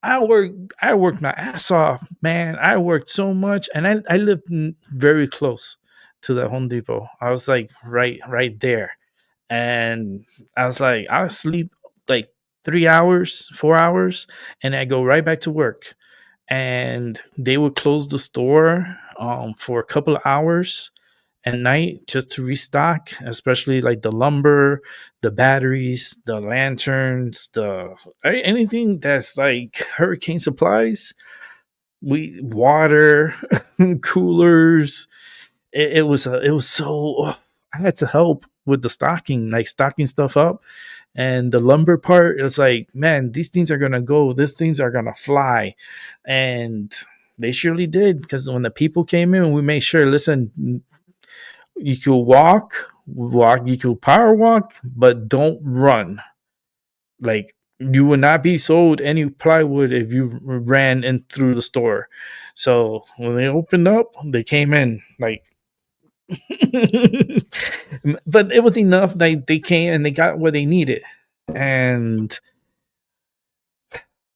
I worked my ass off, man. I worked so much, and I lived very close to the Home Depot. I was like right there. And I was like, I'll sleep like 3 hours, 4 hours, and I go right back to work. And they would close the store for a couple of hours, at night just to restock, especially like the lumber, the batteries, the lanterns, anything that's like hurricane supplies. We water, coolers. It was so. I had to help with the stocking, like stocking stuff up, and the lumber part. It's like, man, these things are gonna go. These things are gonna fly, and they surely did. Because when the people came in, we made sure. Listen, you could walk. You could power walk, but don't run. Like, you would not be sold any plywood if you ran in through the store. So when they opened up, they came in like, but it was enough. They came and they got what they needed, and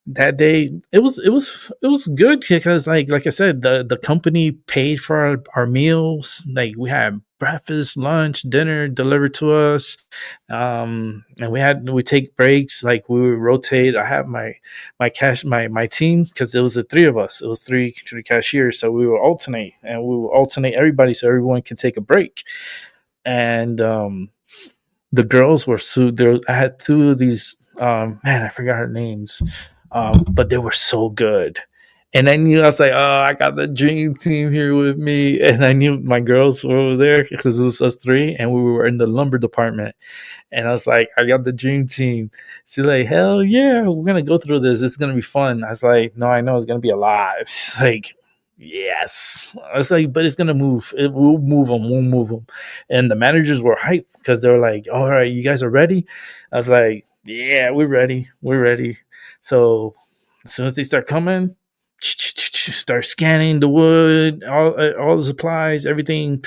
that day it was good because like I said, the company paid for our meals. Like, we had breakfast, lunch, dinner delivered to us, and we take breaks. Like, we would rotate. I have my team, because it was the three of us. It was three cashiers, so we would alternate everybody so everyone can take a break. And the girls were there. I had two of these. Man, I forgot her names. But they were so good. And I knew, I was like, oh, I got the dream team here with me. And I knew my girls were over there because it was us three, and we were in the lumber department. And I was like, I got the dream team. She's like, hell yeah, we're going to go through this. It's going to be fun. I was like, no, I know it's going to be a lot. She's like, yes. I was like, but it's going to move. We'll move them. And the managers were hyped because they were like, all right, you guys are ready? I was like, yeah, we're ready. So as soon as they start coming, start scanning the wood, all the supplies, everything,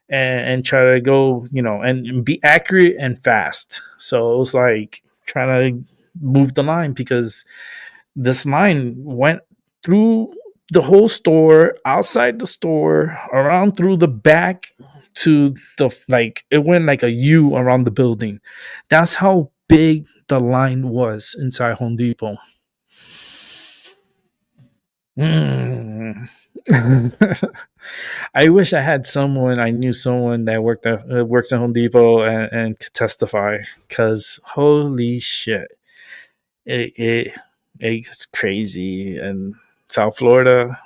and try to go, and be accurate and fast. So it was like trying to move the line, because this line went through the whole store, outside the store, around through the back to it went like a U around the building. That's how big the line was inside Home Depot. I wish I had I knew someone that works at Home Depot and could testify, because holy shit, it's crazy. And South Florida.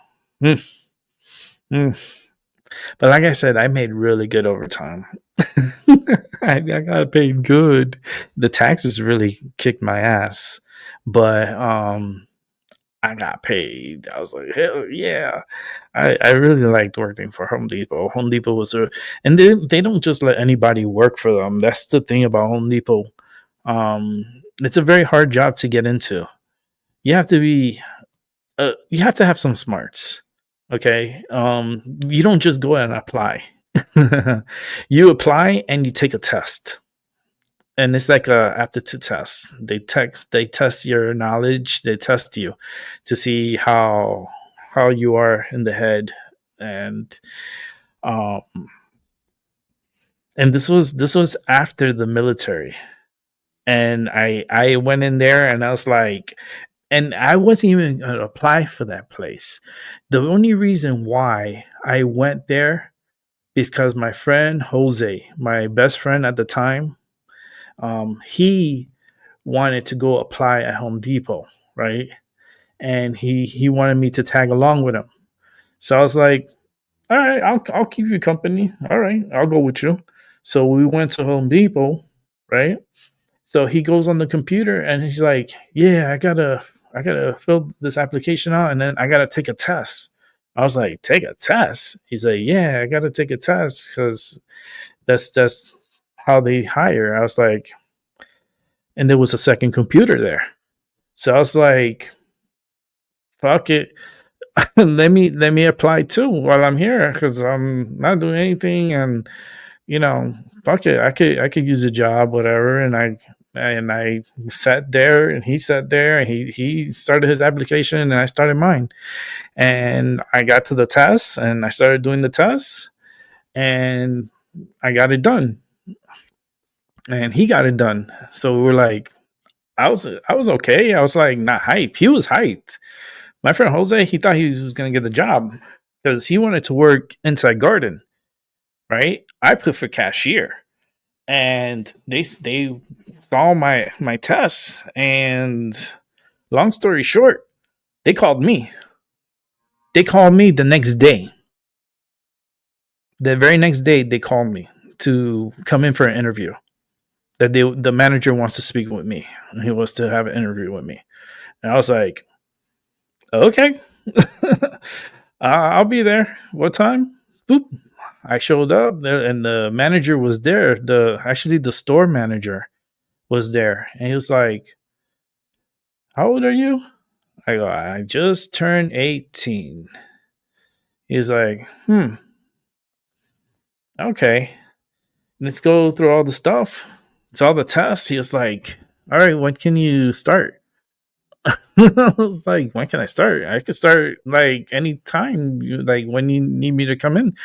But like I said, I made really good overtime. I got paid good. The taxes really kicked my ass, but I got paid. I was like, hell yeah. I really liked working for Home Depot. Home Depot was and they don't just let anybody work for them. That's the thing about Home Depot. It's a very hard job to get into. You have to have some smarts. Okay. You don't just go and apply. You apply and you take a test, and it's like a aptitude test. They test your knowledge. They test you to see how you are in the head. And this was after the military, and I went in there and I was like, and I wasn't even going to apply for that place. The only reason why I went there is because my friend Jose, my best friend at the time, he wanted to go apply at Home Depot, right? And he wanted me to tag along with him. So I was like, all right, I'll keep you company. All right, I'll go with you. So we went to Home Depot, right? So he goes on the computer and he's like, yeah, I gotta fill this application out, and then I gotta take a test. I was like, take a test? He's like, yeah, I gotta take a test because that's how they hire. I was like, and there was a second computer there. So I was like, fuck it. let me apply too while I'm here, because I'm not doing anything, and fuck it. I could use a job, whatever. And I sat there, and he sat there, and he started his application, and I started mine. And I got to the test, and I started doing the test, and I got it done. And he got it done. So we were like, I was okay. I was like, not hype. He was hyped. My friend Jose, he thought he was going to get the job because he wanted to work inside garden. right? I put for cashier, and they saw my tests, and long story short, they called me. They called me the next day. The very next day, they called me to come in for an interview. That the manager wants to speak with me. He wants to have an interview with me, and I was like, okay, I'll be there. What time? Boop. I showed up, and the manager was there. The store manager was there, and he was like, "How old are you?" I go, "I just turned 18." He's like, okay, let's go through all the stuff. It's all the tests. He was like, all right, when can you start? I was like, when can I start? I could start like anytime, like when you need me to come in.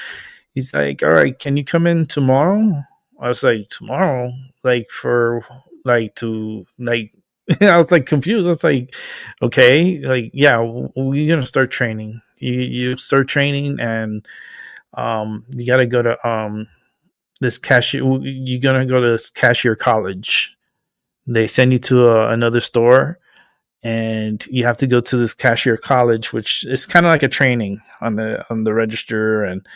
He's like, all right, can you come in tomorrow? I was like, tomorrow? Like for like to like I was like confused. I was like, okay, like yeah, we're gonna start training. You start training, and you gotta go to this cashier. You're gonna go to this cashier college. They send you to another store, and you have to go to this cashier college, which is kind of like a training on the register and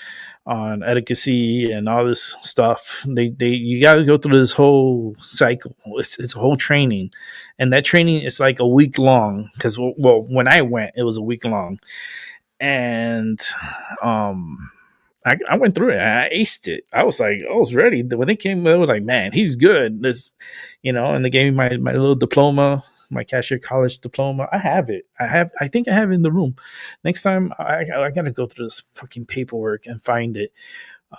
on etiquette and all this stuff. They you got to go through this whole cycle. It's a whole training, and that training is like a week long. Because well, when I went, it was a week long, and I went through it. I aced it. I was like, I was ready. When they came, they were like, man, he's good. This, and they gave me my little diploma, my cashier college diploma. I have it. I think I have it in the room. Next time I gotta go through this fucking paperwork and find it.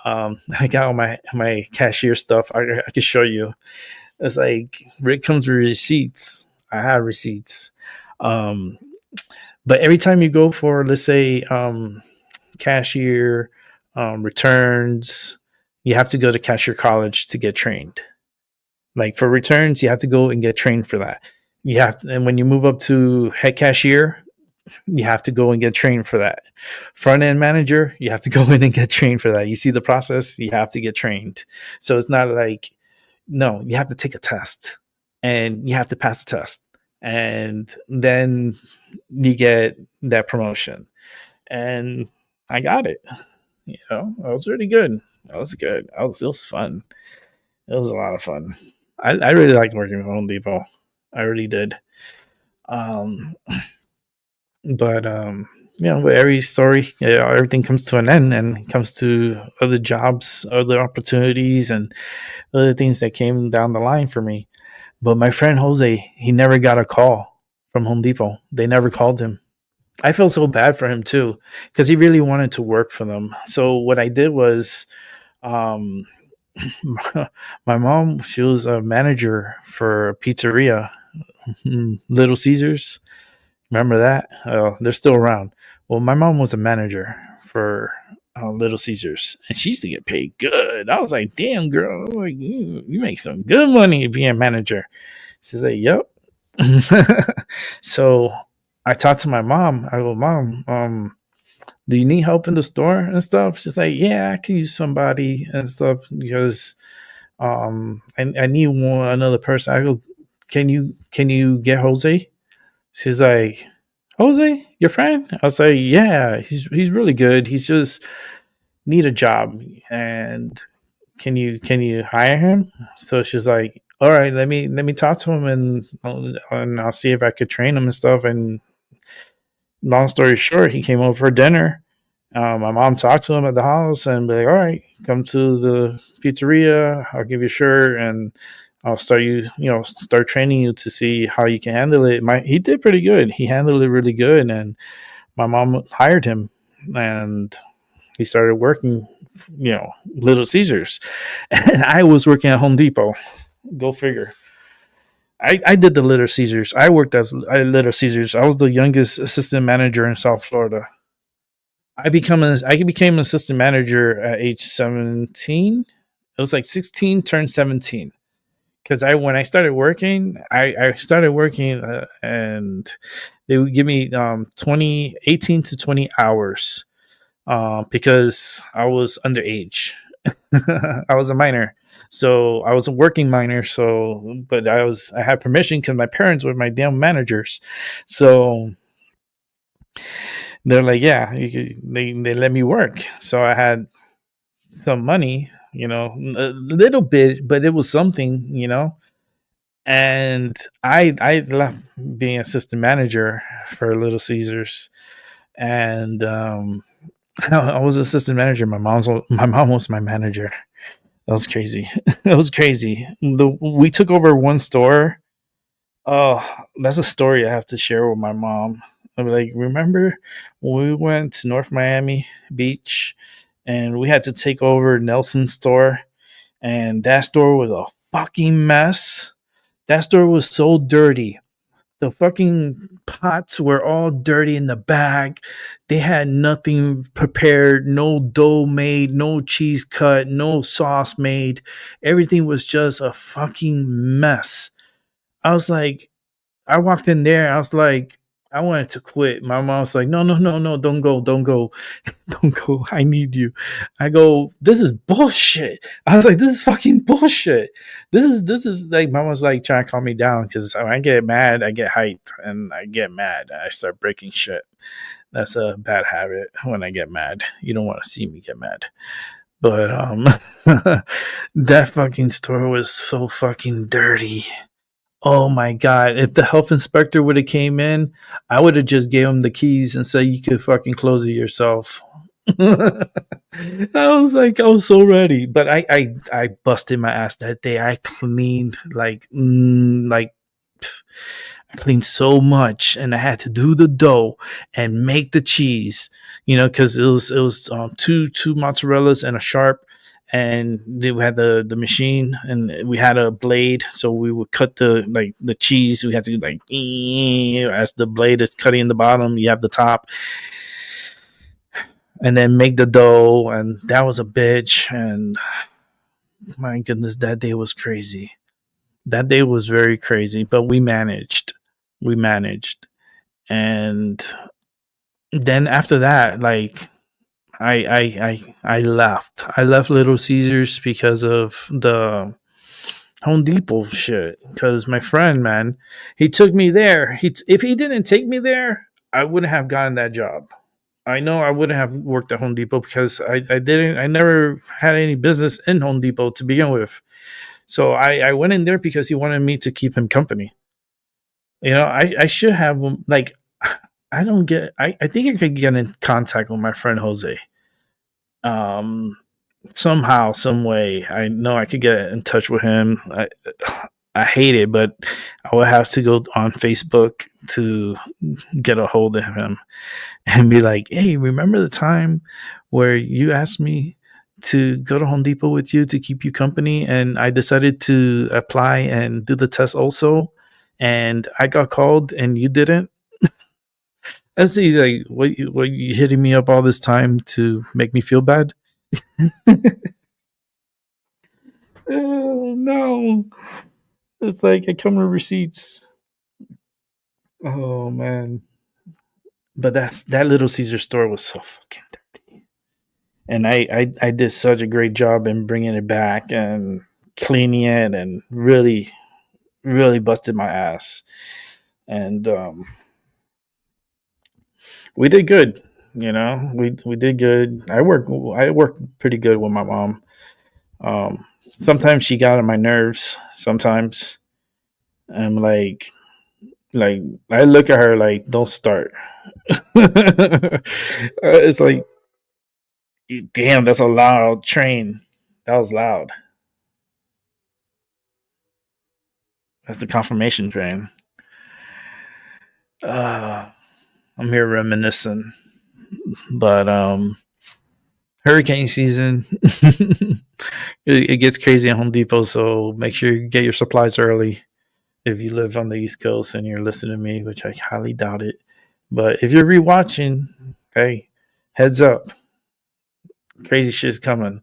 I got all my cashier stuff. I can show you. It's like it comes with receipts. I have receipts. But every time you go for, let's say, cashier, returns, you have to go to cashier college to get trained. Like for returns, you have to go and get trained for that. And when you move up to head cashier, you have to go and get trained for that. Front end manager, you have to go in and get trained for that. You see the process, you have to get trained. So it's not like, no, you have to take a test and you have to pass the test, and then you get that promotion. And I got it. It was really good. It was good. It was fun. It was a lot of fun. I really liked working with Home Depot. I really did. But with every story, everything comes to an end, and it comes to other jobs, other opportunities, and other things that came down the line for me. But my friend Jose, he never got a call from Home Depot. They never called him. I feel so bad for him too, because he really wanted to work for them. So what I did was, my mom, she was a manager for a pizzeria, Little Caesars. Remember that? They're still around. Well, my mom was a manager for Little Caesars, and she used to get paid good. I was like, damn, girl, like, you make some good money being a manager. She's like, yep. So I talked to my mom. I go, Mom, do you need help in the store and stuff? She's like, yeah, I can use somebody and stuff, because I need another person. I go, can you get Jose? She's like, Jose, your friend? I was like, yeah, he's really good. He's just need a job, and can you hire him? So she's like, all right, let me talk to him, and I'll see if I could train him and stuff. And long story short, he came over for dinner. My mom talked to him at the house and be like, all right, come to the pizzeria. I'll give you a shirt, and I'll start training you to see how you can handle it. He did pretty good. He handled it really good. And my mom hired him, and he started working, Little Caesars. And I was working at Home Depot. Go figure. I did the Little Caesars. I worked at Little Caesars. I was the youngest assistant manager in South Florida. I became an assistant manager at age 17. It was like 16 turned 17. Because when I started working, and they would give me 18 to 20 hours because I was underage. I was a minor, so I was a working minor. So, but I had permission because my parents were my damn managers. So they're like, yeah, they let me work. So I had some money, a little bit, but it was something. And I left being assistant manager for Little Caesars, and I was assistant manager. My mom was my manager. That was crazy. That was crazy. We took over one store. Oh, that's a story I have to share with my mom. I'm like, remember when we went to North Miami Beach and we had to take over Nelson's store, and that store was a fucking mess. That store was so dirty. The fucking pots were all dirty in the back. They had nothing prepared, no dough made, no cheese cut, no sauce made. Everything was just a fucking mess. I was like, I walked in there. I was like, I wanted to quit. My mom was like, no, don't go, don't go, don't go. I need you. I go, this is bullshit. I was like, this is fucking bullshit. This is like, mom was like trying to calm me down because when I get mad, I get hyped, and I get mad. I start breaking shit. That's a bad habit when I get mad. You don't want to see me get mad. But that fucking store was so fucking dirty. Oh my god! If the health inspector would have came in, I would have just gave him the keys and said, "You could fucking close it yourself." I was so ready, but I busted my ass that day. I cleaned I cleaned so much, and I had to do the dough and make the cheese. Because it was two mozzarellas and a sharp. And we had the machine, and we had a blade, so we would cut the cheese. We had to as the blade is cutting the bottom, you have the top, and then make the dough. And that was a bitch. And my goodness, that day was crazy. That day was very crazy, but we managed. And then after that, I left. I left Little Caesars because of the Home Depot shit. Because my friend, man, he took me there. If he didn't take me there, I wouldn't have gotten that job. I know I wouldn't have worked at Home Depot because I never had any business in Home Depot to begin with. So I went in there because he wanted me to keep him company. I should have I don't get. I think I could get in contact with my friend Jose. Somehow, some way. I know I could get in touch with him. I hate it, but I would have to go on Facebook to get a hold of him and be like, "Hey, remember the time where you asked me to go to Home Depot with you to keep you company, and I decided to apply and do the test also, and I got called and you didn't?" I see, what you hitting me up all this time to make me feel bad? Oh no! It's like I come with receipts. Oh man! But that Little Caesar store was so fucking dirty, and I did such a great job in bringing it back and cleaning it, and really busted my ass, and we did good. We did good. I worked pretty good with my mom. Sometimes she got on my nerves. Sometimes I'm like I look at her like, don't start. It's like, damn, that's a loud train. That was loud. That's the confirmation train. I'm here reminiscing, but hurricane season. It gets crazy at Home Depot, so make sure you get your supplies early if you live on the East Coast and you're listening to me, which I highly doubt it. But if you're rewatching, hey, heads up. Crazy shit's coming.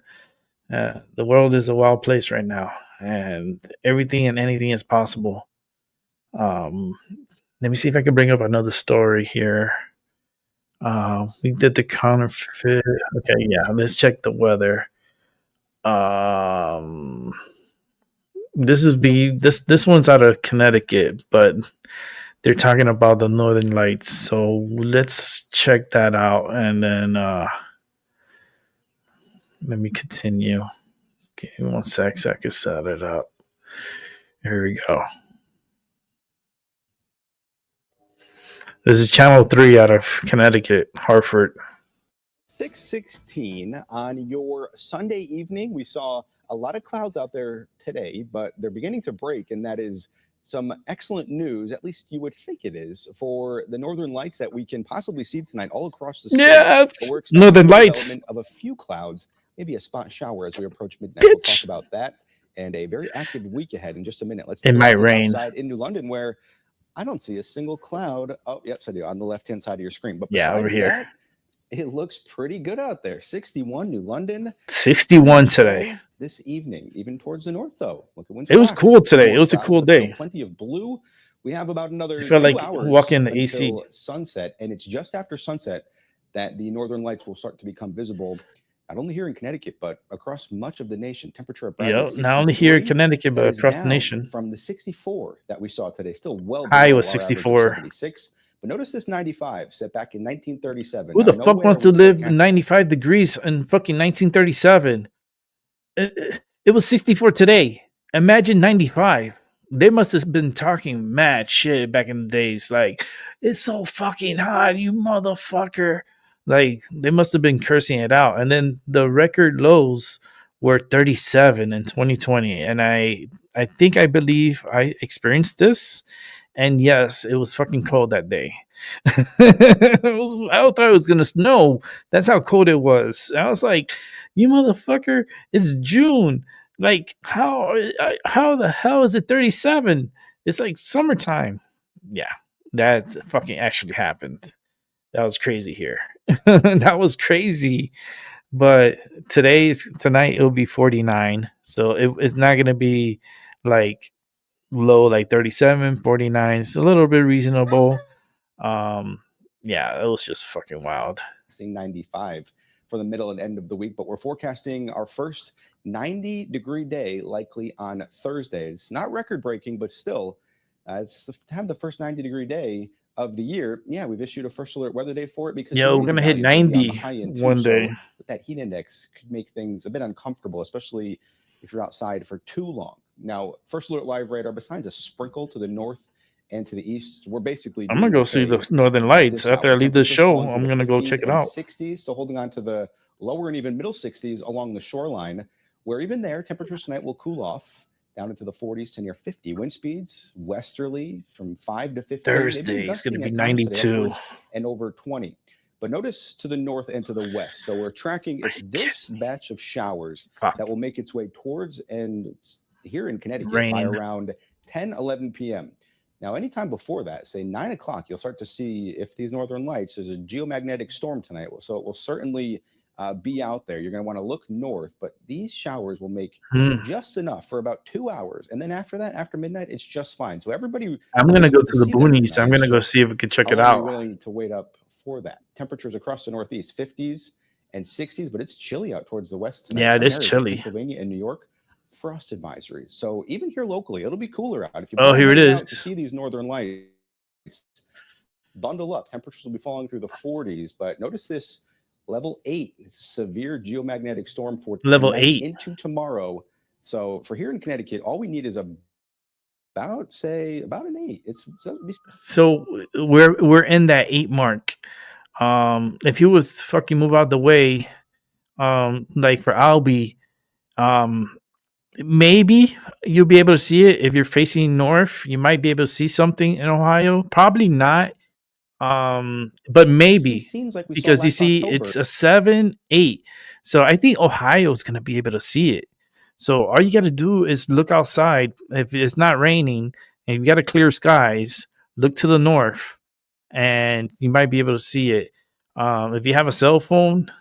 The world is a wild place right now, and everything and anything is possible. Let me see if I can bring up another story here. We did the counterfeit. Okay, yeah, let's check the weather. This one's out of Connecticut, but they're talking about the Northern Lights. So let's check that out, and then let me continue. Give me 1 sec so I can set it up. Here we go. This is Channel 3 out of Connecticut, Hartford. 6:16 on your Sunday evening. We saw a lot of clouds out there today, but they're beginning to break, and that is some excellent news, at least you would think it is, for the Northern Lights that we can possibly see tonight all across the state. Yeah, But we're expecting Northern the Lights. development of a few clouds, maybe a spot shower as we approach midnight. We'll talk about that and a very active week ahead in just a minute. Let's It take a might look rain. outside in New London, where I don't see a single cloud. Oh, yes, I do, on the left-hand side of your screen. But Yeah, over besides here. that, it looks pretty good out there. 61 New London. 61 today. This evening, even towards the north, though. Look at Windsor It was Rocks. cool today. More It was a clouds, cool but still day. plenty of blue. We have about another I felt 2 like hours walking the AC. until sunset, and it's just after sunset that the Northern Lights will start to become visible. Not only here in Connecticut, but across much of the nation. Temperature at Bradley, Yep, not only here in 63. Connecticut, That but is across the down nation. from the 64 that we saw today. Still well High below was our average of 64. 76. But notice this 95 set back in 1937. Who Now, the fuck nowhere wants are to we live forecasting 95 degrees in fucking 1937? It was 64 today. Imagine 95. They must have been talking mad shit back in the days. Like, it's so fucking hot, you motherfucker. Like, they must have been cursing it out. And then the record lows were 37 in 2020. And I believe I experienced this. And yes, it was fucking cold that day. I thought it was gonna snow. That's how cold it was. I was like, "You motherfucker! It's June. Like, how the hell is it 37? It's like summertime." Yeah, that fucking actually happened. That was crazy here. That was crazy. But tonight it'll be 49, so it's not gonna be like low like 37, 49. It's a little bit reasonable. Yeah, it was just fucking wild. 95 for the middle and end of the week, but we're forecasting our first 90-degree day likely on Thursdays. Not record breaking, but still, it's to have the first 90-degree day of the year. Yeah, we've issued a first alert weather day for it because Yo, we're gonna hit humidity values could be 90 on the high end too, one so day. that heat index could make things a bit uncomfortable, especially if you're outside for too long. Now, first alert live radar, besides a sprinkle to the north and to the east, we're basically I'm gonna doing go see okay the Northern at Lights this after I hour. leave this Temperatures show. falling to I'm the gonna go 50s check it and out. 60s, so holding on to the lower and even middle 60s along the shoreline, where even there, temperatures tonight will cool off down into the 40s to near 50. Wind speeds westerly from 5 to 15. Thursday it's gonna be Gusting at times today 92. upwards and over 20. But notice to the north and to the west. So we're tracking, it's this batch of showers Fuck. that will make its way towards and here in Connecticut Rain. by around 10, 11 p.m. Now, anytime before that, say 9 o'clock, you'll start to see if these northern lights, there's a geomagnetic storm tonight. So it will certainly be out there. You're going to want to look north, but these showers will make just enough for about 2 hours. And then after that, after midnight, it's just fine. So everybody, I'm gonna go able to the see them boonies. tonight. I'm gonna It's go just see if we can check how it long are you out. willing to wait up for that? Temperatures across the Northeast, 50s and 60s, but it's chilly out towards the west tonight. Yeah, it Some is areas of chilly. Pennsylvania and New York, frost advisories. So even here locally, it'll be cooler out. If you Oh, here it out to is. see these northern lights, bundle up. Temperatures will be falling through the 40s, but notice this level 8 severe geomagnetic storm for Level tonight 8. into tomorrow. So for here in Connecticut, all we need is about an 8. So we're in that 8 mark. If you was fucking move out the way, like for Albee, maybe you'll be able to see it if you're facing north. You might be able to see something in Ohio. Probably not. But maybe seems like we saw because you last see October. it's a 7, 8. So I think Ohio's gonna be able to see it. So all you got to do is look outside. If it's not raining and you got a clear skies, look to the north, and you might be able to see it. If you have a cell phone,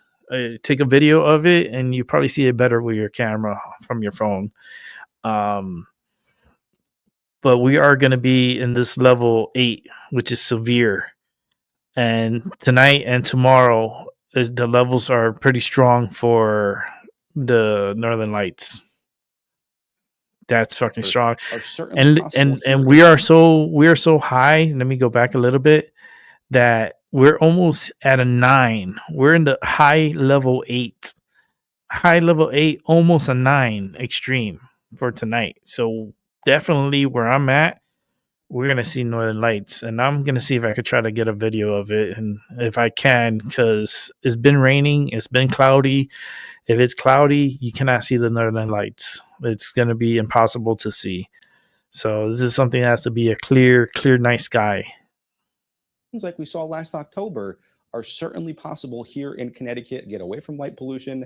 take a video of it, and you probably see it better with your camera from your phone. But we are going to be in this level 8, which is severe. And tonight and tomorrow, the levels are pretty strong for the Northern Lights. That's fucking strong. Are certainly possible And here. we are so high. Let me go back a little bit. That we're almost at a 9. We're in the high level 8. High level 8, almost a 9 extreme for tonight. So definitely where I'm at, we're gonna see Northern Lights, and I'm gonna see if I could try to get a video of it, and if I can, because it's been raining, it's been cloudy. If it's cloudy, you cannot see the Northern Lights. It's gonna be impossible to see. So this is something that has to be a clear night sky. Things like we saw last October are certainly possible here in Connecticut. Get away from light pollution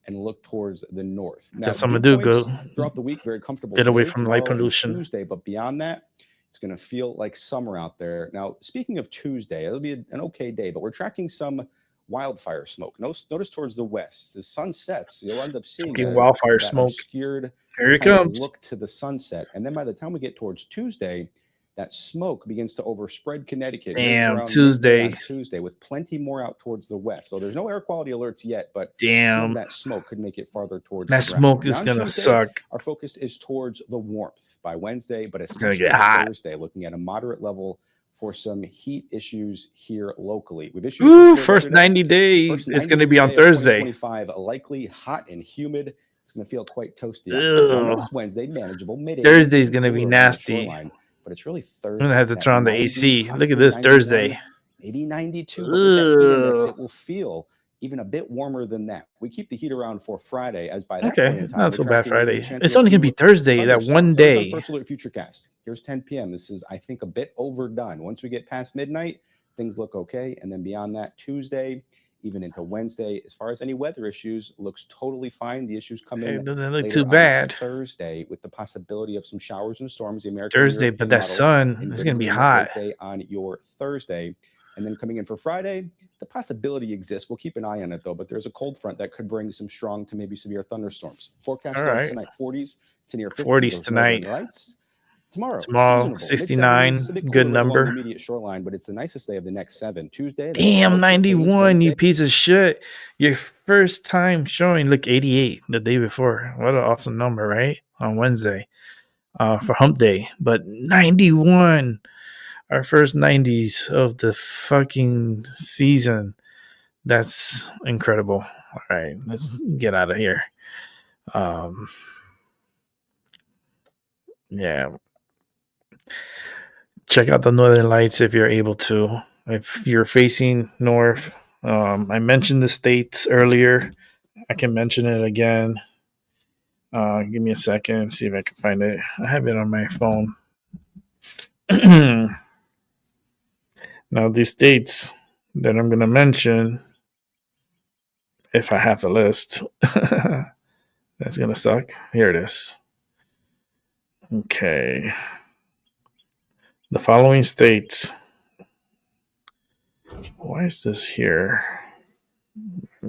and look towards the north. Now, That's what I'm dew gonna do. points throughout the week, very comfortable. Get away today, from light tomorrow, and pollution. Tuesday, but beyond that, it's going to feel like summer out there. Now, speaking of Tuesday, it'll be an okay day, but we're tracking some wildfire smoke. Notice towards the west. The sun sets, you'll end up seeing Fucking wildfire that smoke. obscured Here it kind of comes. look to the sunset. And then by the time we get towards Tuesday, that smoke begins to overspread Connecticut. Damn, around Tuesday. midday on Tuesday, with plenty more out towards the west. So there's no air quality alerts yet, but some Damn. of that smoke could make it farther towards That the ground. smoke is Now, on gonna Tuesday, suck. Our focus is towards the warmth by Wednesday, but gonna especially get hot. Thursday, looking at a moderate level for some heat issues here locally. We've issued Ooh, first first 90 days. First It's 90 gonna be on day of Thursday. 2025, likely hot and humid. It's going to feel quite toasty. Ugh. Now, notice Wednesday, manageable. Mid-80s, Thursday's gonna be cooler on the nasty. shoreline, but it's really Thursday. I'm gonna have to That turn on the 90, AC. Look possibly at this 91, Thursday. maybe 92. But with that heat index, Ugh. it will feel even a bit warmer than that. We keep the heat around for Friday, as by that Okay, point in time, not we're so bad tracking maybe a Friday. chance It's of a only gonna be few Thursday, that thunderstorms. one Notice on day. First Alert Futurecast. Here's 10 p.m. This is, I think, a bit overdone. Once we get past midnight, things look okay. And then beyond that, Tuesday, even into Wednesday, as far as any weather issues, looks totally fine. The issues come in It doesn't look later too on bad. Thursday, with the possibility of some showers and storms. The American Thursday, European but that model sun, in it's good gonna be agreement hot. late day on your Thursday. And then coming in for Friday, the possibility exists. We'll keep an eye on it, though, but there's a cold front that could bring some strong to maybe severe thunderstorms. Forecast All goes right. tonight 40s to near 50s. 40s those northern tonight. lights. Tomorrow, Tomorrow, seasonable, 69, mid-70s, a bit good cooler along number. the immediate shoreline, but it's the nicest day of the next 7. Tuesday, that Damn, smoke retains 91, you Wednesday. piece of shit. Your first time showing, look, 88 the day before. What an awesome number, right? On Wednesday for hump day. But 91, our first 90s of the fucking season. That's incredible. All right, let's get out of here. Yeah. Check out the Northern Lights if you're able to. If you're facing north, I mentioned the states earlier. I can mention it again. Give me a second, see if I can find it. I have it on my phone. Now, these states that I'm going to mention, if I have the list, that's going to suck. Here it is. Okay. The following states. Why is this here? I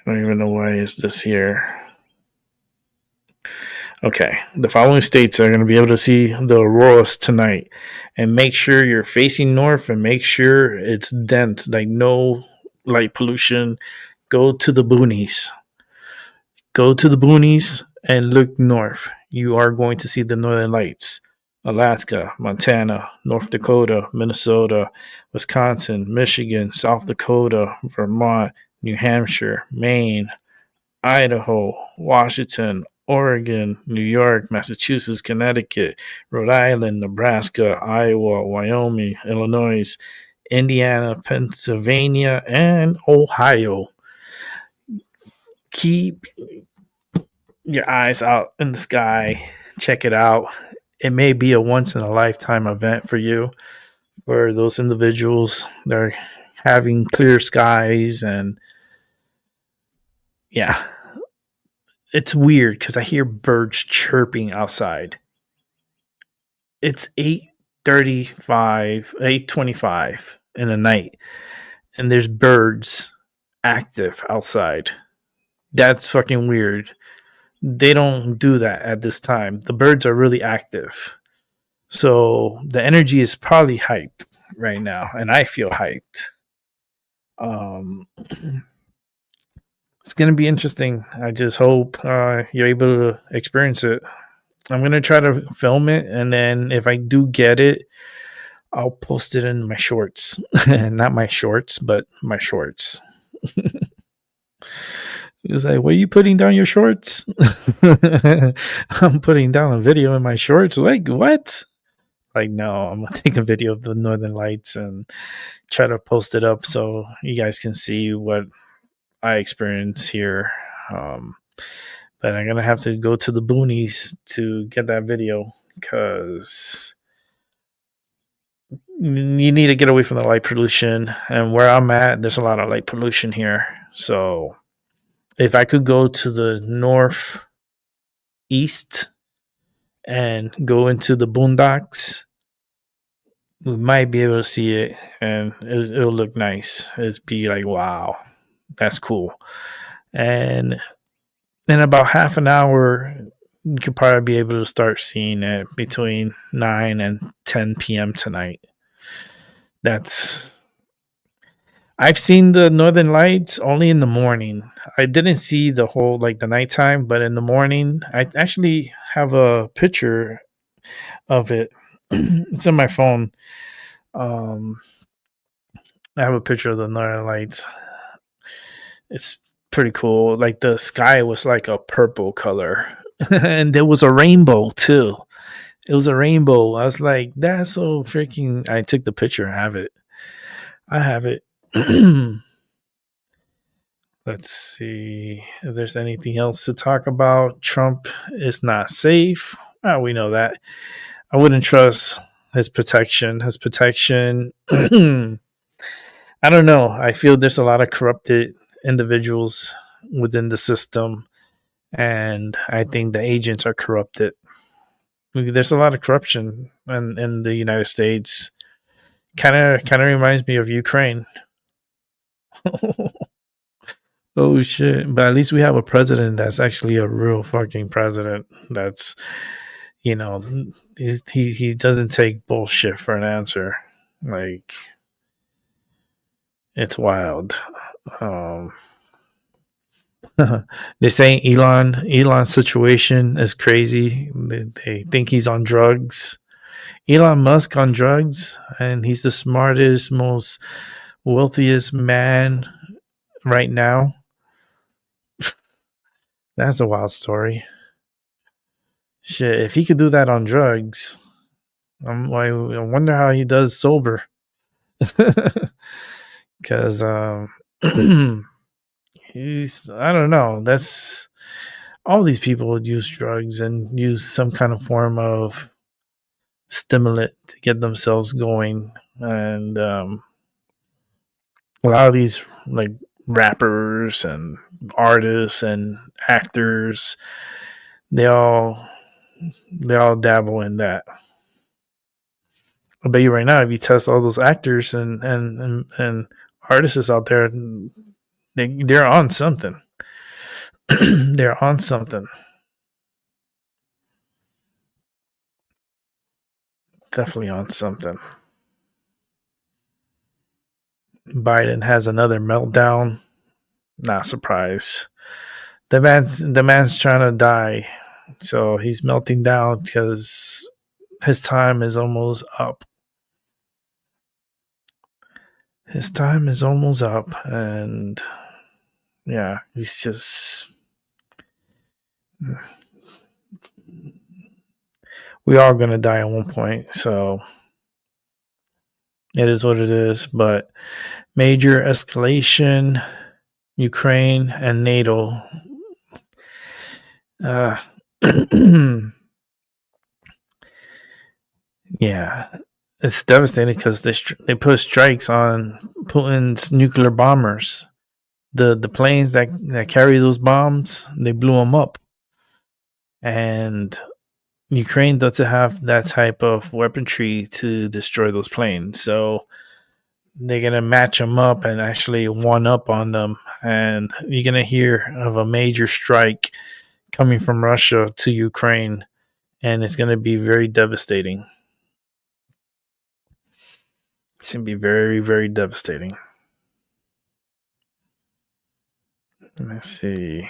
don't even know why is this here. Okay, the following states are going to be able to see the auroras tonight, and make sure you're facing north and make sure it's dense, like no light pollution. Go to the boonies. Go to the boonies and look north. You are going to see the Northern Lights. Alaska, Montana, North Dakota, Minnesota, Wisconsin, Michigan, South Dakota, Vermont, New Hampshire, Maine, Idaho, Washington, Oregon, New York, Massachusetts, Connecticut, Rhode Island, Nebraska, Iowa, Wyoming, Illinois, Indiana, Pennsylvania, and Ohio. Keep your eyes out in the sky. Check it out. It may be a once in a lifetime event for you, for those individuals that are having clear skies. And yeah, it's weird because I hear birds chirping outside. It's 8:25 in the night, and there's birds active outside. That's fucking weird. They don't do that at this time. The birds are really active. So the energy is probably hyped right now, and I feel hyped. It's going to be interesting. I just hope you're able to experience it. I'm going to try to film it, and then if I do get it, I'll post it in my shorts. Not my shorts, but my shorts. It's like, what are you putting down your shorts? I'm putting down a video in my shorts. Like, what? Like, no, I'm going to take a video of the Northern Lights and try to post it up so you guys can see what I experience here. But I'm going to have to go to the boonies to get that video because you need to get away from the light pollution. And where I'm at, there's a lot of light pollution here. So if I could go to the northeast and go into the boondocks, we might be able to see it, and it'll look nice. It'll be like, wow, that's cool. And in about half an hour, you could probably be able to start seeing it between 9 and 10 p.m. tonight. I've seen the Northern Lights only in the morning. I didn't see the whole, like, the nighttime, but in the morning, I actually have a picture of it. It's on my phone. I have a picture of the Northern Lights. It's pretty cool. Like, the sky was like a purple color, and there was a rainbow too. It was a rainbow. I was like, that's so freaking. I took the picture. I have it. Let's see if there's anything else to talk about. Trump is not safe. We know that. I wouldn't trust his protection. I don't know. I feel there's a lot of corrupted individuals within the system, and I think the agents are corrupted. There's a lot of corruption in the United States. Kind of reminds me of Ukraine. Oh shit! But at least we have a president that's actually a real fucking president. That's, he doesn't take bullshit for an answer. Like, it's wild. They're saying Elon's situation is crazy. They think he's on drugs. Elon Musk on drugs, and he's the smartest, most wealthiest man right now. That's a wild story. Shit, if he could do that on drugs, I wonder how he does sober. Because he's, I don't know. That's, all these people would use drugs and use some kind of form of stimulant to get themselves going. And a lot of these, like, rappers and artists and actors, they all dabble in that. I bet you right now, if you test all those actors and artists out there, they're on something. They're on something. Definitely on something. Biden has another meltdown. Not surprised. The man's trying to die, so he's melting down because his time is almost up. His time is almost up, and yeah, he's just. We are gonna die at one point, so it is what it is. But major escalation, Ukraine and NATO. Yeah, it's devastating because they put strikes on Putin's nuclear bombers. The planes that carry those bombs, they blew them up, and Ukraine doesn't have that type of weaponry to destroy those planes. So they're going to match them up and actually one up on them. And you're going to hear of a major strike coming from Russia to Ukraine. And it's going to be very devastating. It's going to be very, very devastating. Let's see.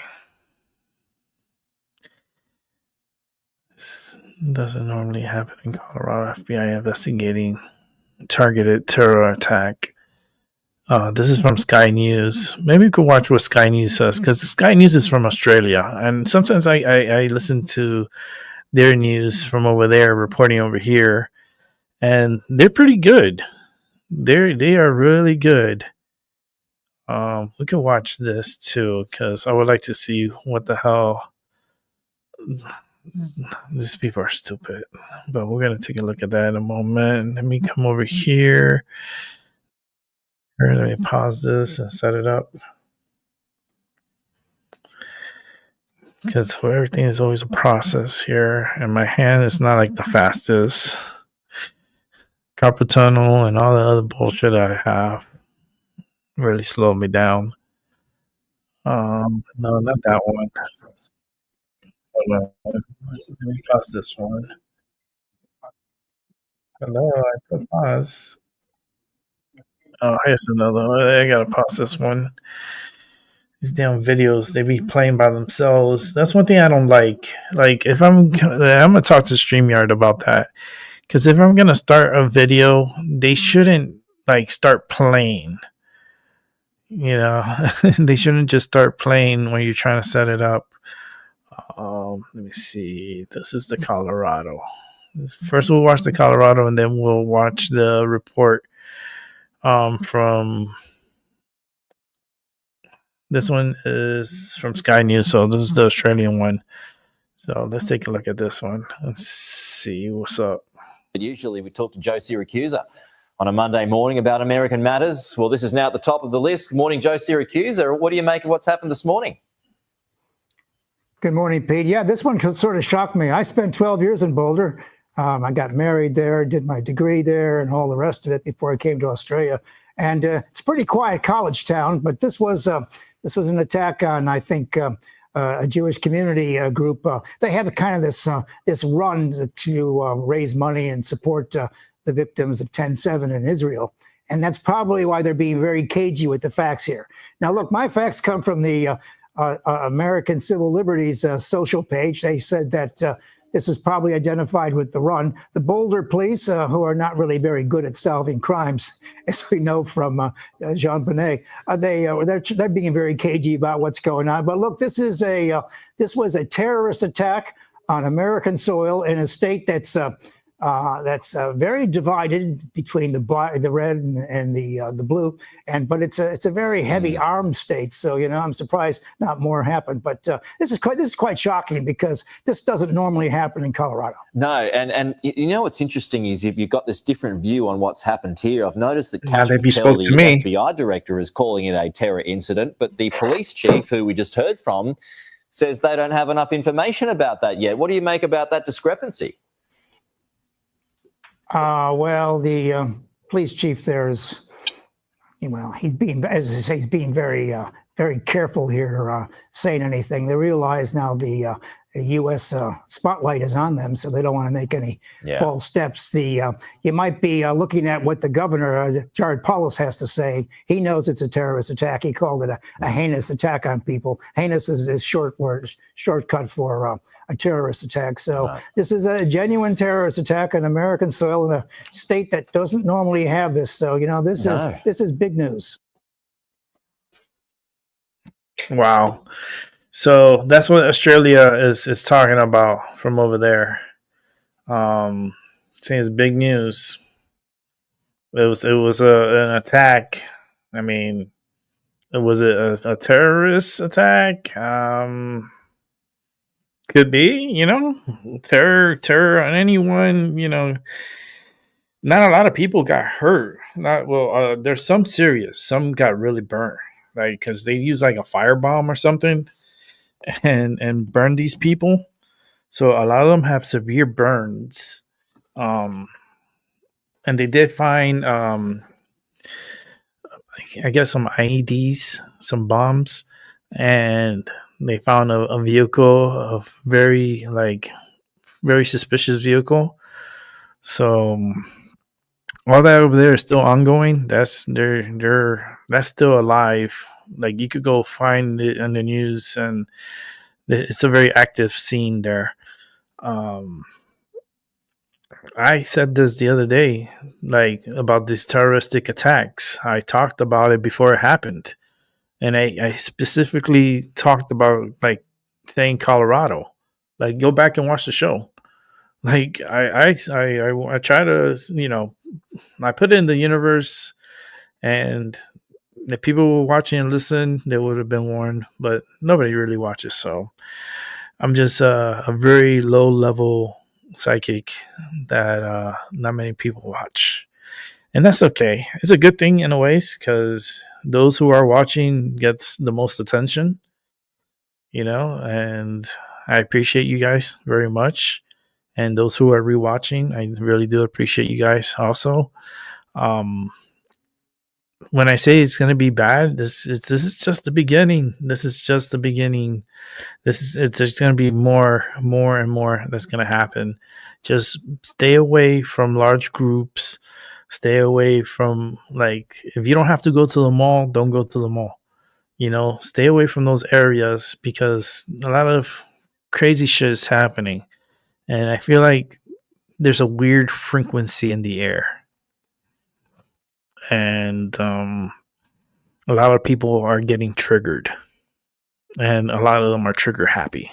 This doesn't normally happen in Colorado. FBI investigating targeted terror attack. This is from Sky News. Maybe you could watch what Sky News says, because Sky News is from Australia, and sometimes I listen to their news from over there reporting over here, and they're pretty good. They are really good. We could watch this too, because I would like to see what the hell. These people are stupid, but we're gonna take a look at that in a moment. Let me come over here. Let me pause this and set it up, because everything is always a process here, and my hand is not like the fastest. Carpal tunnel and all the other bullshit I have really slowed me down. No, not that one. Hold on. Let me pause this one. Hello, I put pause. Oh, here's another one. I gotta pause this one. These damn videos, they be playing by themselves. That's one thing I don't like. Like, if I'm gonna talk to StreamYard about that, because if I'm gonna start a video, they shouldn't like start playing. You know, they shouldn't just start playing when you're trying to set it up. Let me see. This is the Colorado. First, we'll watch the Colorado, and then we'll watch the report from. This one is from Sky News, so this is the Australian one. So let's take a look at this one. Let's see what's up. But usually we talk to Joe Siracusa on a Monday morning about American matters. Well, this is now at the top of the list. Good morning, Joe Siracusa. What do you make of what's happened this morning? Good morning, Pete. Yeah, this one sort of shocked me. I spent 12 years in Boulder. I got married there, did my degree there, and all the rest of it before I came to Australia. And it's a pretty quiet college town, but this was an attack on, I think, a Jewish community group. They have kind of this run to raise money and support the victims of 10/7 in Israel. And that's probably why they're being very cagey with the facts here. Now, look, my facts come from the American Civil Liberties social page. They said that this is probably identified with the run. The Boulder police, who are not really very good at solving crimes, as we know from Jean Bonnet, they're being very cagey about what's going on. But look, this was a terrorist attack on American soil in a state that's very divided between the red and the blue, but it's a very heavy armed state. So I'm surprised not more happened. But this is quite shocking, because this doesn't normally happen in Colorado. No, and you know what's interesting is you've got this different view on what's happened here. I've noticed that Cash Patel, the FBI director, is calling it a terror incident, but the police chief, who we just heard from, says they don't have enough information about that yet. What do you make about that discrepancy? Well, the police chief there is, he's being, as I say, he's being very, very careful here saying anything. They realize now the U.S. Spotlight is on them, so they don't want to make any false steps. You might be looking at what the governor, Jared Polis, has to say. He knows it's a terrorist attack. He called it a heinous attack on people. Heinous is this shortcut for a terrorist attack. So this is a genuine terrorist attack on American soil in a state that doesn't normally have this. So this is big news. Wow. So that's what Australia is talking about from over there. Saying it's big news. It was an attack. I mean, was it a terrorist attack? Could be, terror on anyone. Not a lot of people got hurt. There's some serious. Some got really burnt, like because they used like a firebomb or something. And burn these people. So a lot of them have severe burns. And they did find I guess some IEDs, some bombs, and they found a vehicle of very suspicious vehicle. So all that over there is still ongoing. That's still alive. Like you could go find it on the news, and it's a very active scene there. I said this the other day, like about these terroristic attacks. I talked about it before it happened, and I specifically talked about like saying Colorado. Like go back and watch the show. Like I try to, you know, I put it in the universe, and if people were watching and listen, they would have been warned, but nobody really watches. So I'm just a very low level psychic that not many people watch. And that's okay. It's a good thing in a ways, because those who are watching gets the most attention, you know, and I appreciate you guys very much. And those who are rewatching, I really do appreciate you guys also. When I say it's going to be bad, this is just the beginning. This is just the beginning. There's going to be more and more that's going to happen. Just stay away from large groups. Stay away from, like, if you don't have to go to the mall, don't go to the mall. You know, stay away from those areas, because a lot of crazy shit is happening. And I feel like there's a weird frequency in the air. And a lot of people are getting triggered. And a lot of them are trigger happy.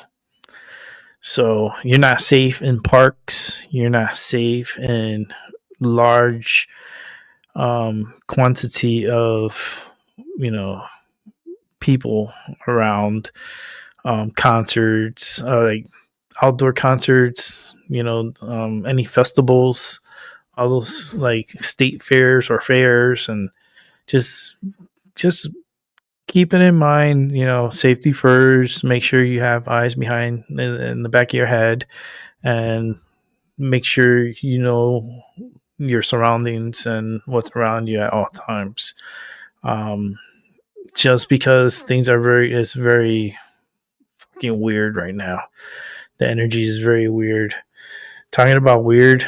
So you're not safe in parks. You're not safe in large quantity of, you know, people around, concerts, like outdoor concerts, you know, any festivals, all those like state fairs or fairs, and just keep it in mind, you know, safety first. Make sure you have eyes behind in the back of your head, and make sure you know your surroundings and what's around you at all times. Just because things are very fucking weird right now. The energy is very weird. Talking about weird,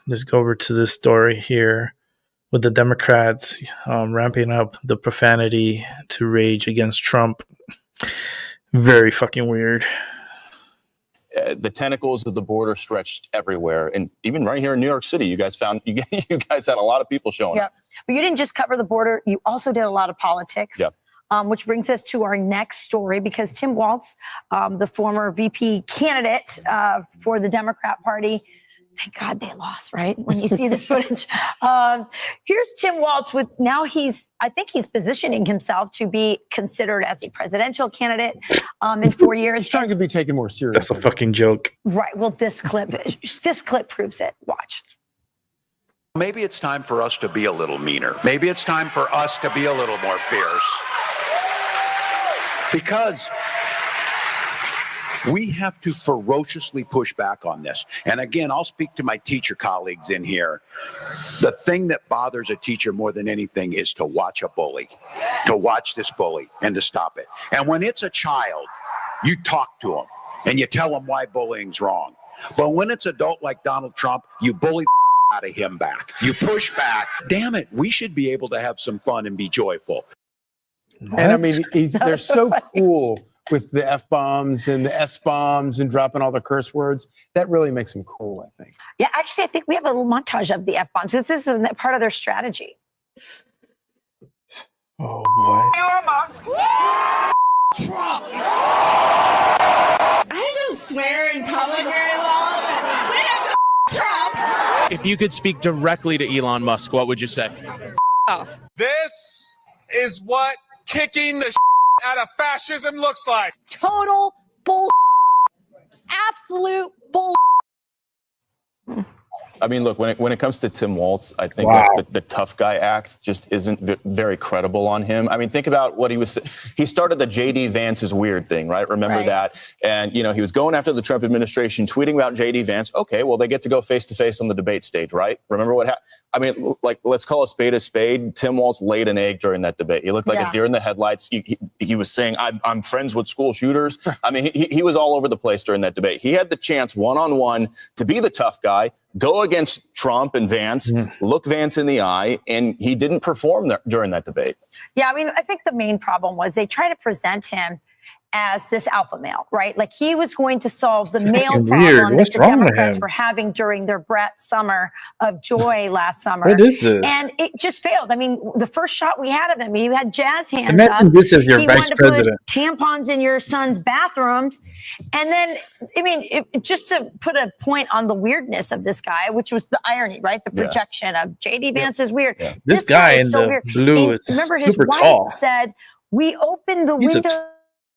let's go over to this story here with the Democrats ramping up the profanity to rage against Trump. Very fucking weird. The tentacles of the border stretched everywhere, and even right here in New York City, you guys had a lot of people showing up. But you didn't just cover the border; you also did a lot of politics. Yep. Which brings us to our next story, because Tim Walz, the former VP candidate for the Democrat Party, thank God they lost, right? When you see this footage. Here's Tim Walz with, now I think he's positioning himself to be considered as a presidential candidate in 4 years. He's trying to be taken more seriously. That's a fucking joke. Right. Well, this clip proves it. Watch. Maybe it's time for us to be a little meaner. Maybe it's time for us to be a little more fierce. Because we have to ferociously push back on this. And again, I'll speak to my teacher colleagues in here. The thing that bothers a teacher more than anything is to watch a bully, to watch this bully and to stop it. And when it's a child, you talk to them and you tell them why bullying's wrong. But when it's adult like Donald Trump, you bully out of him back. You push back. Damn it, we should be able to have some fun and be joyful. And I mean, they're so cool with the F-bombs and the S-bombs and dropping all the curse words. That really makes them cool, I think. Yeah, actually, I think we have a little montage of the F-bombs. This is part of their strategy. Oh, boy. Trump! I don't swear in public very well, but we have to Trump! If you could speak directly to Elon Musk, what would you say? Off. This is what kicking the out of fascism looks like. Total bull. Absolute bull. I mean, look, when it comes to Tim Walz, I think that the tough guy act just isn't very credible on him. I mean, think about what he started the JD Vance is weird thing, right? Remember that? And, you know, he was going after the Trump administration, tweeting about JD Vance. Okay, well, they get to go face to face on the debate stage, right? Remember what happened? I mean, like, let's call a spade a spade. Tim Walz laid an egg during that debate. He looked like a deer in the headlights. He was saying, I'm friends with school shooters. I mean, he was all over the place during that debate. He had the chance one-on-one to be the tough guy, go against Trump and Vance, look Vance in the eye, and he didn't perform during that debate. Yeah, I mean, I think the main problem was they try to present him as this alpha male, right? Like he was going to solve the male fucking problem weird. that What's the wrong with Democrats him? were having during their Brett summer of joy last summer. What is this? And it just failed. I mean, the first shot we had of him, he had jazz hands Imagine up. this is your he vice wanted president. to put tampons in your son's bathrooms. And then, I mean, just to put a point on the weirdness of this guy, which was the irony, right? The Yeah. projection of J.D. Vance is weird. Yeah. This guy in the blue is Remember, his super wife tall. said, we opened the He's a window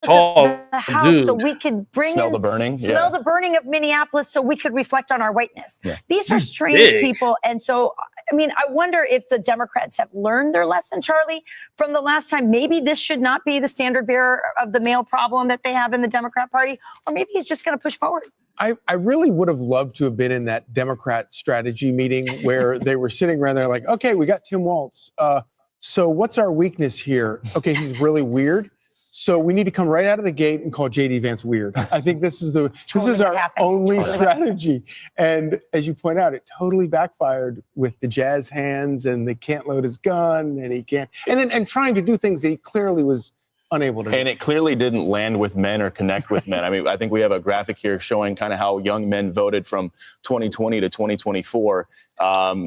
tall the house so dude. we could bring Smell in, the burning? smell Yeah. the burning of Minneapolis so we could reflect on our whiteness. Yeah. These are He's strange big. people. And so, I mean, I wonder if the Democrats have learned their lesson, Charlie, from the last time. Maybe this should not be the standard bearer of the male problem that they have in the Democrat Party, or maybe he's just going to push forward. I really would have loved to have been in that Democrat strategy meeting where they were sitting around there like, okay, we got Tim Walz. So what's our weakness here? Okay, he's really weird. So we need to come right out of the gate and call J.D. Vance weird. I think this is our only strategy. And as you point out, it totally backfired with the jazz hands and they can't load his gun and he can't. And trying to do things that he clearly was unable to do. And it clearly didn't land with men or connect with men. I mean, I think we have a graphic here showing kind of how young men voted from 2020 to 2024.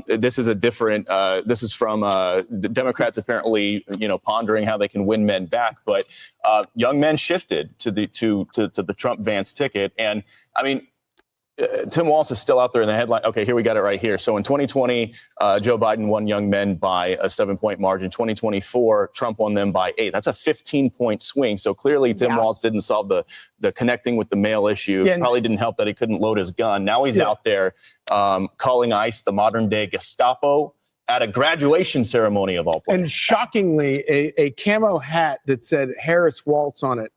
This is a different. This is from the Democrats apparently, pondering how they can win men back. But young men shifted to the Trump Vance ticket, and I mean. Tim Walz is still out there in the headline. Okay, here we got it right here. So in 2020, Joe Biden won young men by a 7-point margin. 2024, Trump won them by 8. That's a 15-point swing. So clearly, Tim Walz didn't solve the connecting with the male issue. Yeah, Probably didn't help that he couldn't load his gun. Now he's out there calling ICE the modern-day Gestapo at a graduation ceremony of all places. And shockingly, a camo hat that said Harris Waltz on it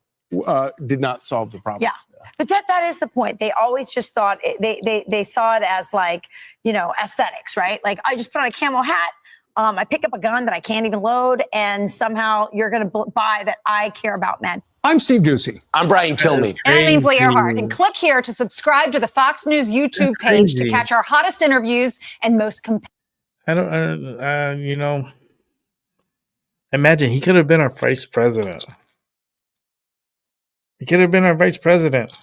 did not solve the problem. Yeah. But that is the point. They always just thought they saw it as like, aesthetics, right? Like I just put on a camo hat. I pick up a gun that I can't even load. And somehow you're going to buy that I care about men. I'm Steve Doocy. I'm Brian Kilmeade. And I'm Ainsley Earhart. And click here to subscribe to the Fox News YouTube page to catch our hottest interviews and most imagine he could have been our vice president. He could have been our vice president.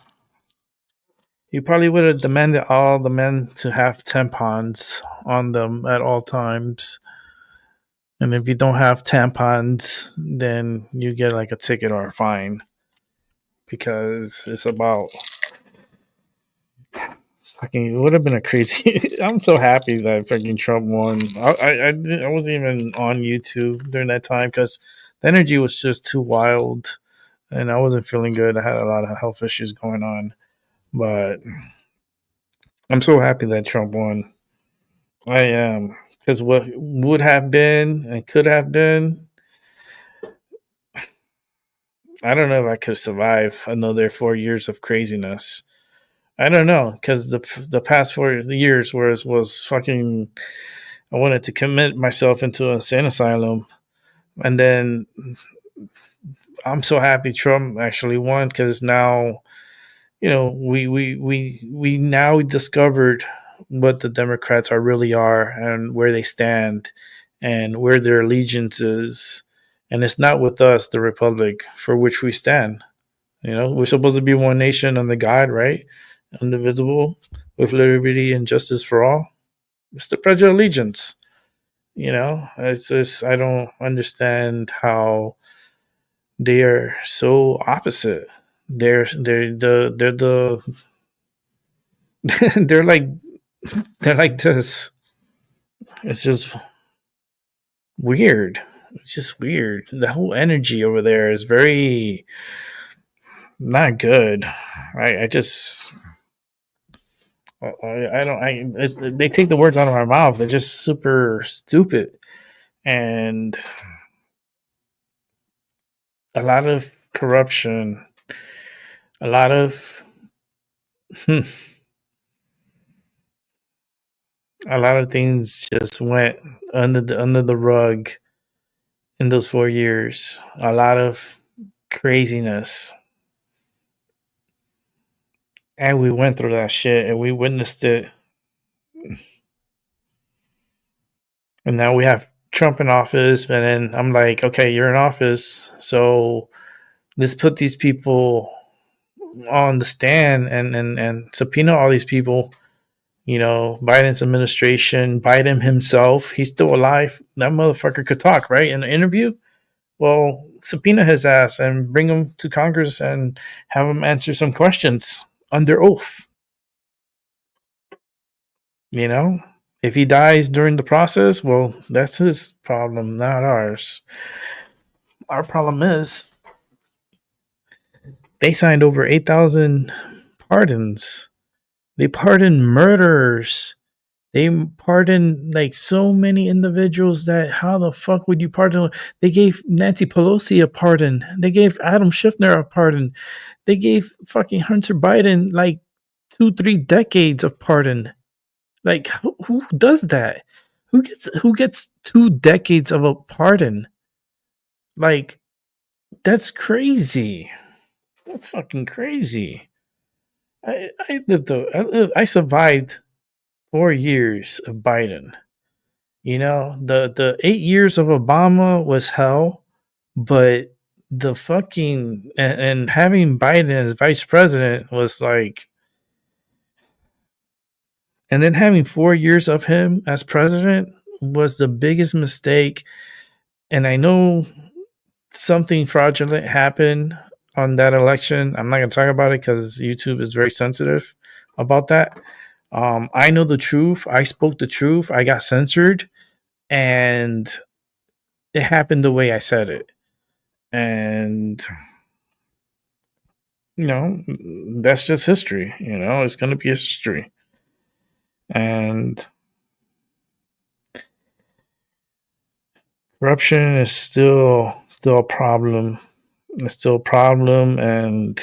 He probably would have demanded all the men to have tampons on them at all times. And if you don't have tampons, then you get like a ticket or a fine. Because it's about... It would have been a crazy... I'm so happy that freaking Trump won. I wasn't even on YouTube during that time because the energy was just too wild. And I wasn't feeling good. I had a lot of health issues going on. But I'm so happy that Trump won. I am. Because what would have been and could have been, I don't know if I could survive another 4 years of craziness. I don't know. Because the past 4 years was fucking... I wanted to commit myself into a insane asylum. And then... I'm so happy Trump actually won because now, we now discovered what the Democrats really are and where they stand and where their allegiance is. And it's not with us, the Republic, for which we stand. We're supposed to be one nation under God, right? Indivisible, with liberty and justice for all. It's the Pledge of Allegiance. It's just, I don't understand how they are so opposite. They're like this. It's just weird. It's just weird. The whole energy over there is very not good. They take the words out of my mouth. They're just super stupid. And a lot of corruption, a lot of things just went under the rug in those 4 years. A lot of craziness. And we went through that shit and we witnessed it. And now we have Trump in office, and then I'm like, okay, you're in office, so let's put these people on the stand and subpoena all these people. You know, Biden's administration, Biden himself, he's still alive. That motherfucker could talk, right? In an interview. Well, subpoena his ass and bring him to Congress and have him answer some questions under oath. You know, if he dies during the process, well, that's his problem, not ours. Our problem is they signed over 8,000 pardons. They pardoned murderers. They pardoned like so many individuals that how the fuck would you pardon? They gave Nancy Pelosi a pardon. They gave Adam Schiffner a pardon. They gave fucking Hunter Biden like 2-3 decades of pardon. Like who does that? Who gets 2 decades of a pardon? Like that's crazy. That's fucking crazy. I survived 4 years of Biden. You know, the 8 years of Obama was hell, but the fucking and having Biden as vice president was like, and then having 4 years of him as president was the biggest mistake. And I know something fraudulent happened on that election. I'm not going to talk about it because YouTube is very sensitive about that. I know the truth. I spoke the truth. I got censored, and it happened the way I said it. And, you know, that's just history. You know, it's going to be history. And corruption is still a problem. It's still a problem, and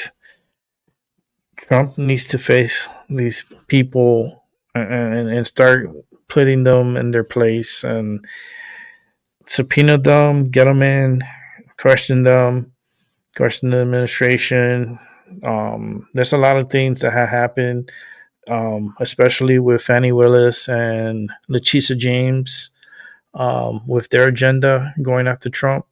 Trump needs to face these people and start putting them in their place and subpoena them, get them in, question them, question the administration. There's a lot of things that have happened, especially with Fani Willis and Letitia James, with their agenda going after Trump,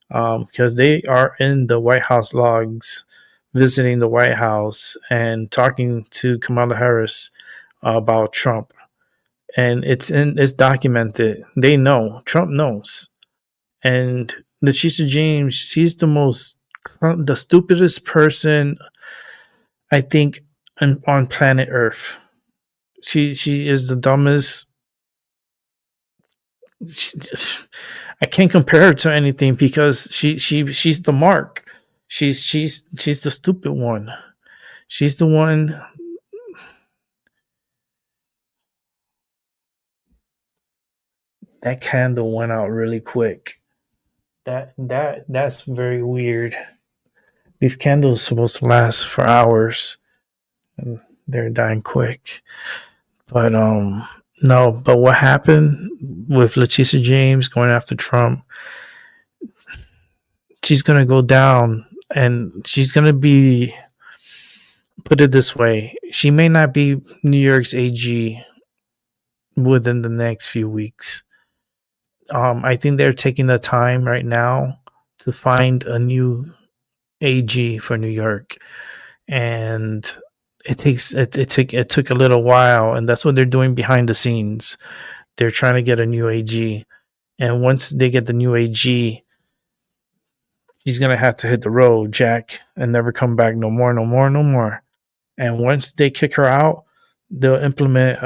because they are in the White House logs, visiting the White House and talking to Kamala Harris about Trump. And it's documented. They know. Trump knows. And Letitia James, she's the stupidest person, I think, on planet Earth. She is the dumbest. I can't compare her to anything because she's the mark. She's the stupid one. She's the one. That candle went out really quick. That's very weird. These candles are supposed to last for hours, and they're dying quick. But no. But what happened with Letitia James going after Trump? She's gonna go down, and she's gonna be. Put it this way: she may not be New York's AG within the next few weeks. I think they're taking the time right now to find a new AG for New York, and it took a little while, and that's what they're doing behind the scenes. They're trying to get a new AG, and once they get the new AG, she's gonna have to hit the road, Jack, and never come back no more. And once they kick her out, they'll implement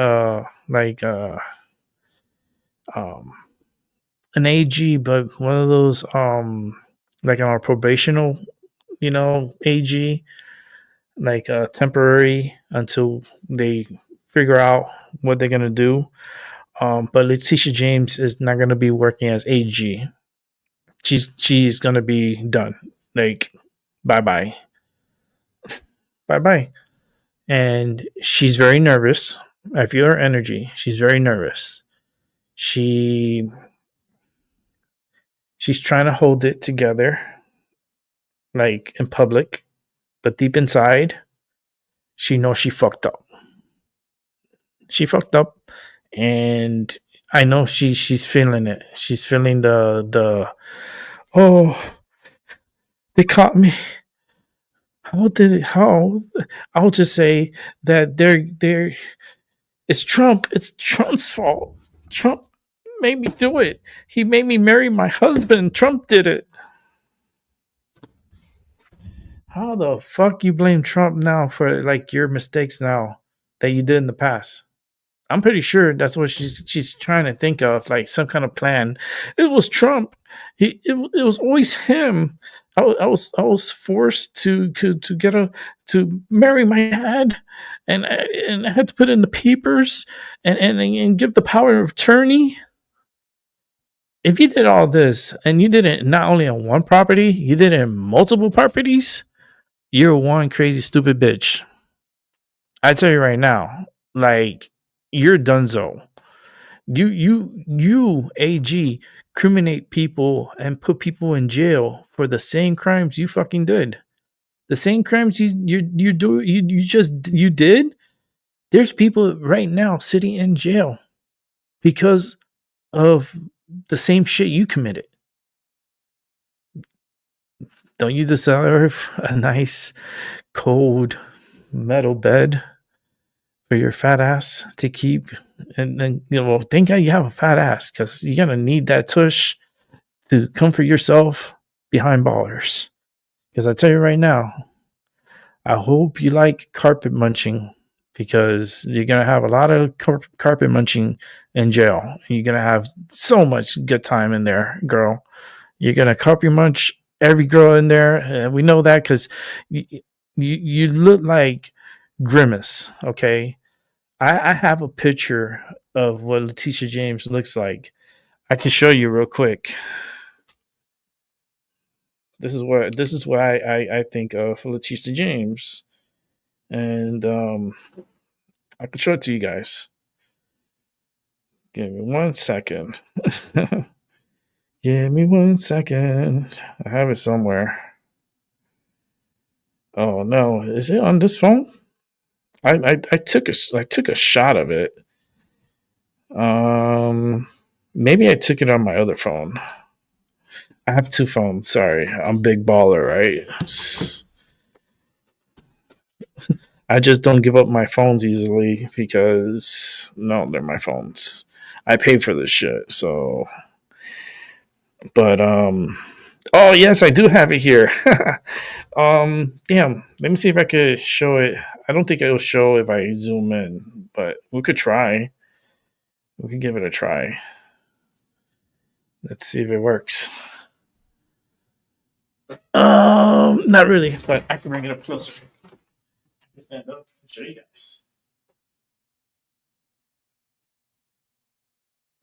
an AG, but one of those like on a probational, AG, like temporary until they figure out what they're gonna do. But Letitia James is not gonna be working as AG. She's gonna be done. Like bye. And she's very nervous. I feel her energy. She's very nervous. She's trying to hold it together, like in public, but deep inside, she knows she fucked up. She fucked up, and I know she's feeling it. She's feeling the oh, they caught me. How I'll just say that they're it's Trump. It's Trump's fault. Trump made me do it. He made me marry my husband. Trump did it. How the fuck you blame Trump now for like your mistakes now that you did in the past? I'm pretty sure that's what she's trying to think of, like some kind of plan. It was Trump. It was always him. I was forced to to marry my dad, and I had to put in the papers and give the power of attorney. If you did all this and you did it not only on one property, you did it in multiple properties, you're one crazy stupid bitch. I tell you right now, like you're donezo. You AG criminate people and put people in jail for the same crimes you fucking did. The same crimes you did. There's people right now sitting in jail because of the same shit you committed. Don't you deserve a nice cold metal bed for your fat ass to keep? And then, thank God you have a fat ass, because you're gonna need that tush to comfort yourself behind ballers. Because I tell you right now, I hope you like carpet munching, because you're gonna have a lot of carpet munching in jail. You're gonna have so much good time in there, girl. You're gonna carpet munch every girl in there, and we know that because you look like Grimace. Okay, I have a picture of what Letitia James looks like. I can show you real quick. This is what I think of Letitia James, and I can show it to you guys. Give me 1 second. Give me 1 second. I have it somewhere. Oh no, is it on this phone? I took a shot of it. Maybe I took it on my other phone. I have two phones. Sorry, I'm big baller, right? I just don't give up my phones easily because no, they're my phones. I pay for this shit, so. But oh yes, I do have it here. Damn. Let me see if I could show it. I don't think it'll show if I zoom in, but we could try. We could give it a try. Let's see if it works. Not really, but I can bring it up closer. Stand up and show you guys.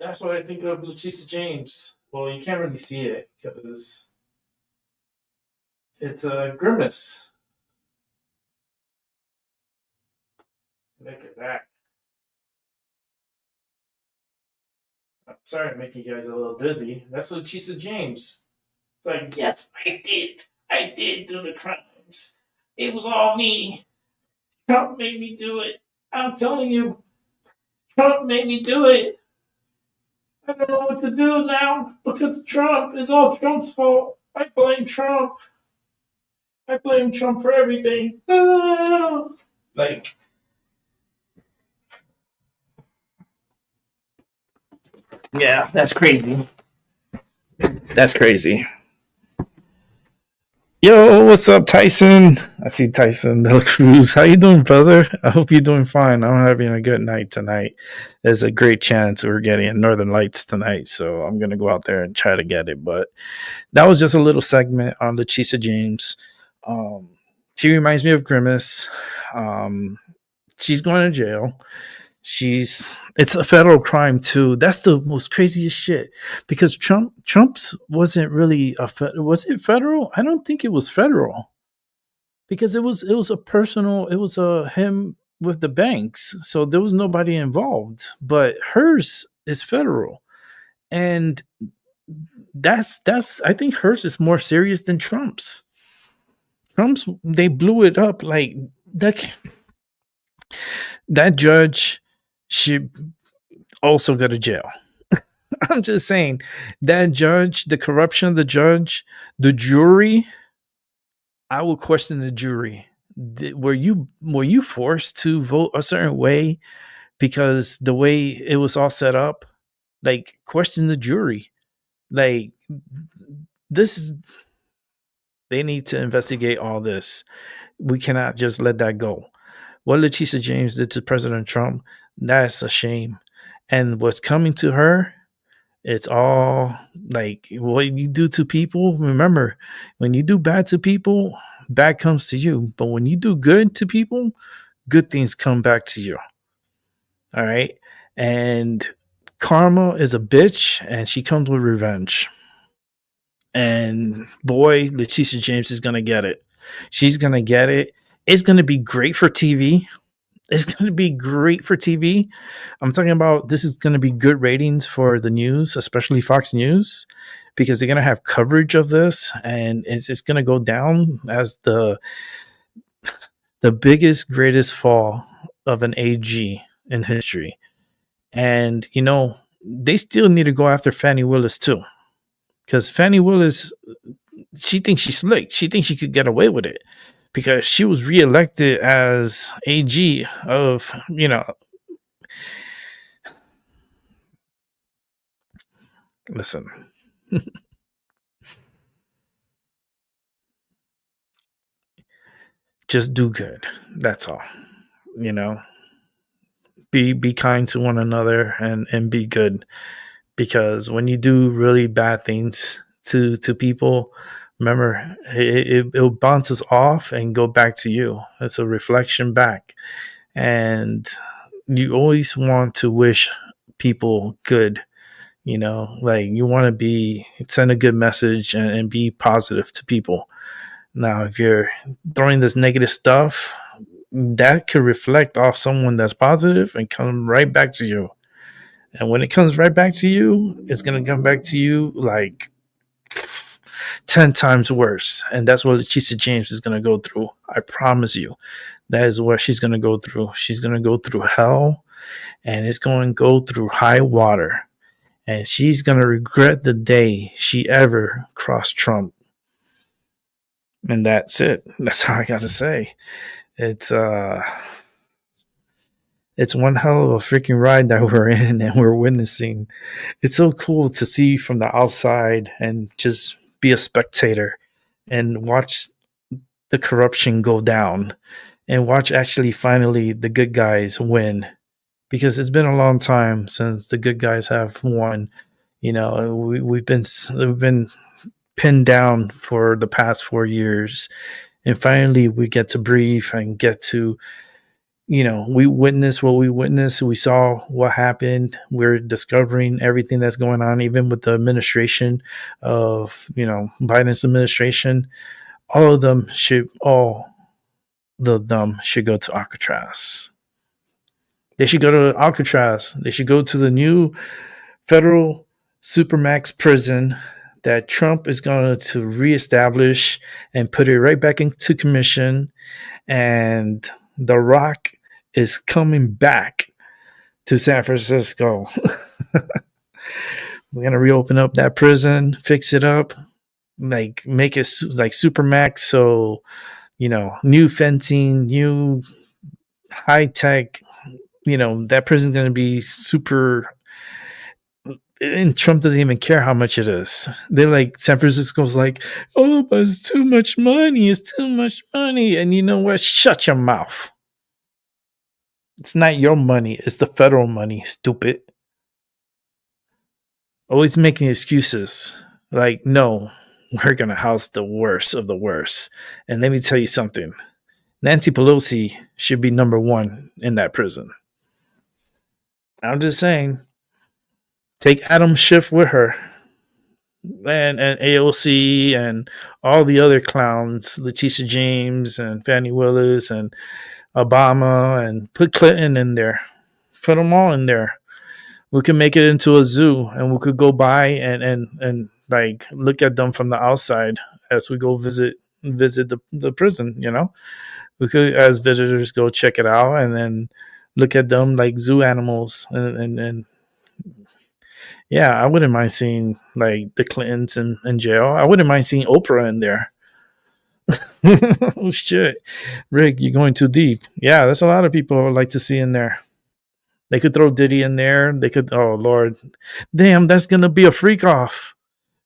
That's what I think of Letitia James. Well, you can't really see it because it's a Grimace. Look at that. I'm sorry to make you guys a little dizzy. That's Letitia James. It's like, yes, I did do the crimes. It was all me. Trump made me do it. I'm telling you, Trump made me do it. I don't know what to do now because Trump is all Trump's fault. I blame Trump. I blame Trump for everything. Like, yeah, that's crazy. That's crazy. Yo, what's up, Tyson? I see Tyson De La Cruz. How you doing, brother? I hope you're doing fine. I'm having a good night tonight. There's a great chance we're getting Northern Lights tonight, so I'm gonna go out there and try to get it. But that was just a little segment on Letitia James. She reminds me of Grimace. She's going to jail. It's a federal crime too. That's the most craziest shit because Trump's wasn't really was it federal? I don't think it was federal because it was a personal. It was him with the banks, so there was nobody involved. But hers is federal, and that's I think hers is more serious than Trump's. Trump's they blew it up like that judge. also go to jail. I'm just saying that judge, the corruption of the judge, the jury. I will question the jury. Were you forced to vote a certain way because the way it was all set up? Like, question the jury. Like, this is. They need to investigate all this. We cannot just let that go. What Letitia James did to President Trump, that's a shame. And what's coming to her, it's all like what you do to people. Remember, when you do bad to people, bad comes to you. But when you do good to people, good things come back to you. All right. And karma is a bitch, and she comes with revenge. And boy, Letitia James is going to get it. She's going to get it. It's going to be great for TV. It's going to be great for TV. I'm talking about this is going to be good ratings for the news, especially Fox News, because they're going to have coverage of this, and it's going to go down as the biggest, greatest fall of an AG in history. And, you know, they still need to go after Fani Willis too, because Fani Willis, she thinks she's slick. She thinks she could get away with it because she was reelected as AG of, you know, listen. Just do good. That's all. You know, be kind to one another and be good, because when you do really bad things to people, remember it bounces off and go back to you. It's a reflection back, and you always want to wish people good. You know, like you want to send a good message and be positive to people. Now, if you're throwing this negative stuff, that could reflect off someone that's positive and come right back to you. And when it comes right back to you, it's going to come back to you like 10 times worse. And that's what Letitia James is going to go through. I promise you. That is what she's going to go through. She's going to go through hell, and it's going to go through high water. And she's going to regret the day she ever crossed Trump. And that's it. That's all I got to say. It's one hell of a freaking ride that we're in and we're witnessing. It's so cool to see from the outside and just be a spectator and watch the corruption go down and watch actually finally the good guys win, because it's been a long time since the good guys have won. You know, we've been pinned down for the past 4 years, and finally we get to breathe and get to, you know, we witnessed what we witnessed. We saw what happened. We're discovering everything that's going on, even with the administration of, you know, Biden's administration. All of them should go to Alcatraz. They should go to Alcatraz. They should go to the new federal supermax prison that Trump is going to reestablish and put it right back into commission. And The Rock is coming back to San Francisco. We're going to reopen up that prison, fix it up, like make it like supermax. So, you know, new fencing, new high tech, you know, that prison's going to be super. And Trump doesn't even care how much it is. They're like, San Francisco's like, oh, but it's too much money. It's too much money. And you know what? Shut your mouth. It's not your money. It's the federal money, stupid. Always making excuses. Like, no, we're going to house the worst of the worst. And let me tell you something. Nancy Pelosi should be number one in that prison. I'm just saying. Take Adam Schiff with her, and AOC and all the other clowns, Letitia James and Fani Willis and Obama, and put Clinton in there. Put them all in there. We could make it into a zoo, and we could go by and like look at them from the outside as we go visit the prison. You know, we could, as visitors, go check it out and then look at them like zoo animals and Yeah, I wouldn't mind seeing like the Clintons in jail. I wouldn't mind seeing Oprah in there. Oh shit, Rick, you're going too deep. Yeah, there's a lot of people I would like to see in there. They could throw Diddy in there. They could. Oh Lord, damn, that's gonna be a freak off.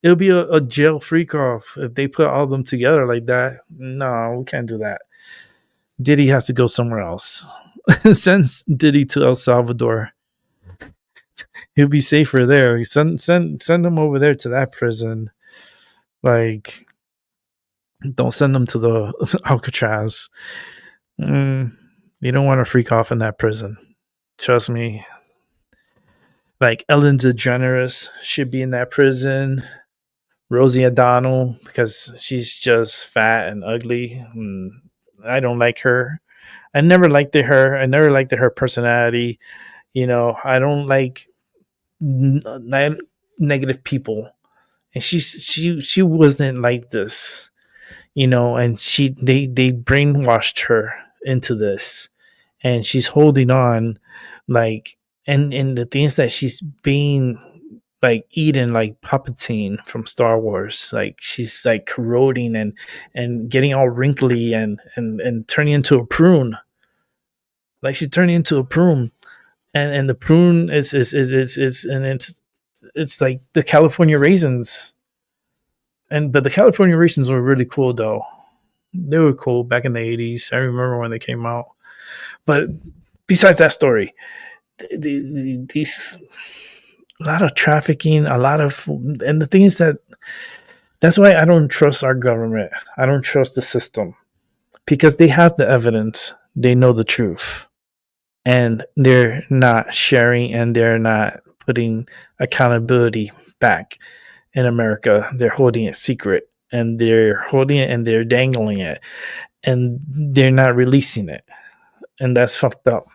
It'll be a jail freak off if they put all of them together like that. No, we can't do that. Diddy has to go somewhere else. Send Diddy to El Salvador. He'll be safer there. Send him over there to that prison. Like, don't send him to the Alcatraz. You don't want to freak off in that prison. Trust me. Like Ellen DeGeneres should be in that prison. Rosie O'Donnell, because she's just fat and ugly. I don't like her. I never liked her. I never liked her personality. You know, I don't like negative people, and she wasn't like this. You know, and they brainwashed her into this, and she's holding on, like, and the things that she's being like eating like Palpatine from Star Wars. Like she's like corroding and getting all wrinkly and turning into a prune. Like she's turning into a prune, and the prune is it's like the California raisins. But the California raisins were really cool though. They were cool back in the 80s. I remember when they came out. But besides that story, these a lot of trafficking, and the thing is that's why I don't trust our government. I don't trust the system because they have the evidence. They know the truth, and they're not sharing, and they're not putting accountability back in America. They're holding it secret, and they're holding it and they're dangling it, and they're not releasing it, and that's fucked up.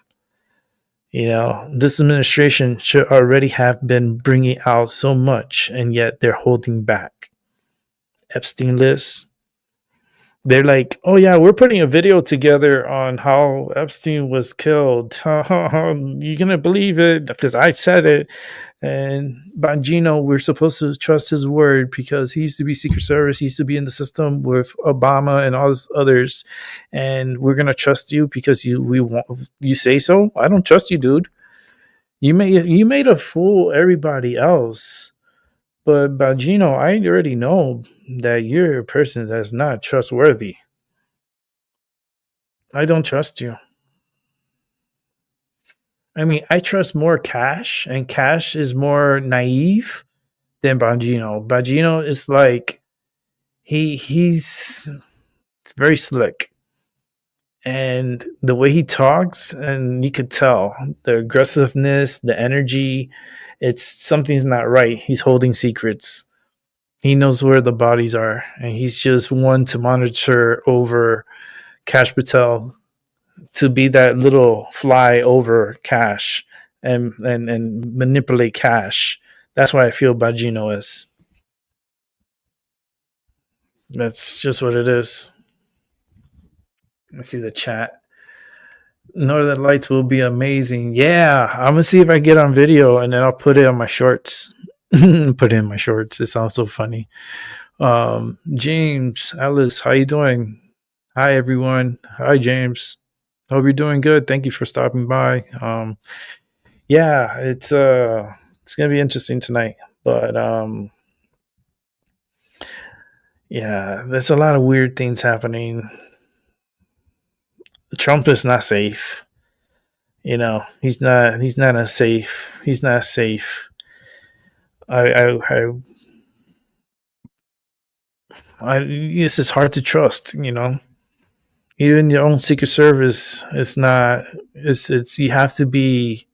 You know, this administration should already have been bringing out so much, and yet they're holding back. Epstein list. They're like, oh yeah, we're putting a video together on how Epstein was killed. You're gonna believe it because I said it. And Bongino, we're supposed to trust his word because he used to be Secret Service. He used to be in the system with Obama and all those others. And we're gonna trust you because you say so. I don't trust you, dude. You made a fool everybody else. But Bongino, I already know that you're a person that's not trustworthy. I don't trust you. I mean, I trust more Cash, and Cash is more naive than Bongino. Bongino is like he's very slick, and the way he talks, and you could tell the aggressiveness, the energy. It's something's not right. He's holding secrets. He knows where the bodies are, and he's just one to monitor over Cash Patel, to be that little fly over Cash and manipulate Cash. That's why I feel Bongino is. That's just what it is. Let's see the chat. Northern Lights will be amazing. Yeah, I'm gonna see if I get on video, and then I'll put it on my shorts. Put it in my shorts. It sounds so funny. James, Alice, how you doing? Hi everyone. Hi James. Hope you're doing good. Thank you for stopping by. Yeah, it's gonna be interesting tonight. But yeah, there's a lot of weird things happening. Trump is not safe. You know, he's not safe. He's not safe. This is hard to trust, you know. Even your own Secret Service is not. It's you have to be.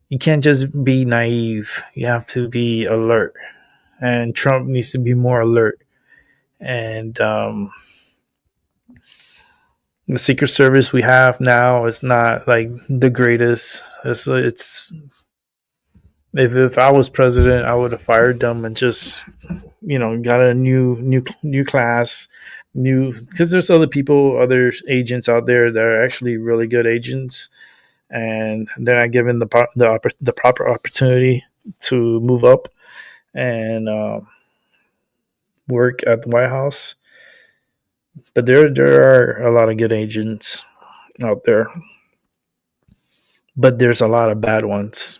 You can't just be naive. You have to be alert, and Trump needs to be more alert. And the Secret Service we have now is not like the greatest. It's if I was president, I would have fired them and just, you know, got a new class, because there's other agents out there that are actually really good agents, and they're not given the proper opportunity to move up and work at the White House. But there are a lot of good agents out there. But there's a lot of bad ones,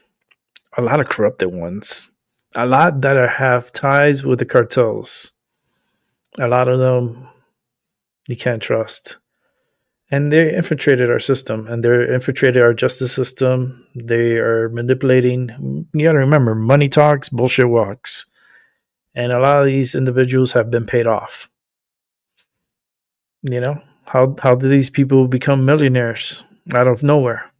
a lot of corrupted ones, a lot that have ties with the cartels. A lot of them you can't trust. And they infiltrated our system, and they're infiltrated our justice system. They are manipulating. You got to remember, money talks, bullshit walks. And a lot of these individuals have been paid off. You know, how do these people become millionaires out of nowhere?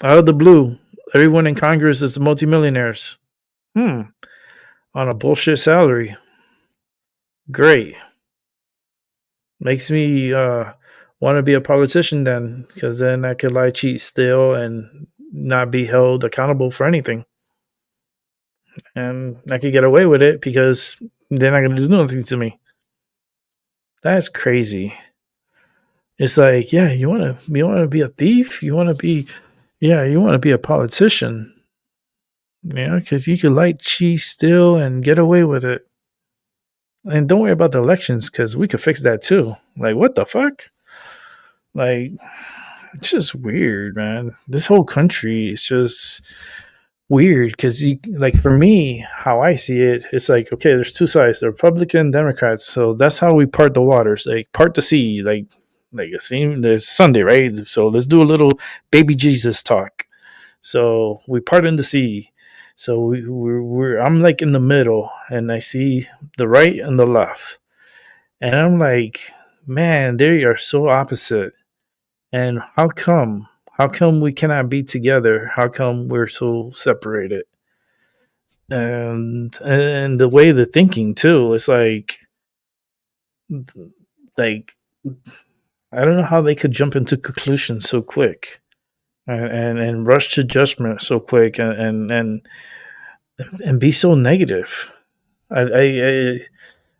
Out of the blue, everyone in Congress is multimillionaires. On a bullshit salary. Great. Makes me want to be a politician then, because then I could lie, cheat, steal, and not be held accountable for anything. And I could get away with it because they're not going to do nothing to me. That's crazy. It's like, yeah, you want to be a thief? You want to be a politician. Yeah, because you could lie, cheat, steal, and get away with it. And don't worry about the elections, because we could fix that too. Like, what the fuck? Like, it's just weird, man. This whole country is just weird because, like, for me, how I see it, it's like, okay, there's two sides, the Republican, Democrats. So that's how we part the waters, like part the sea, like it seems there's Sunday, right? So let's do a little baby Jesus talk. So we part in the sea. So I'm like in the middle, and I see the right and the left, and I'm like, man, they are so opposite. And how come we cannot be together? How come we're so separated? And the way they're thinking too, it's like I don't know how they could jump into conclusions so quick and rush to judgment so quick and be so negative. I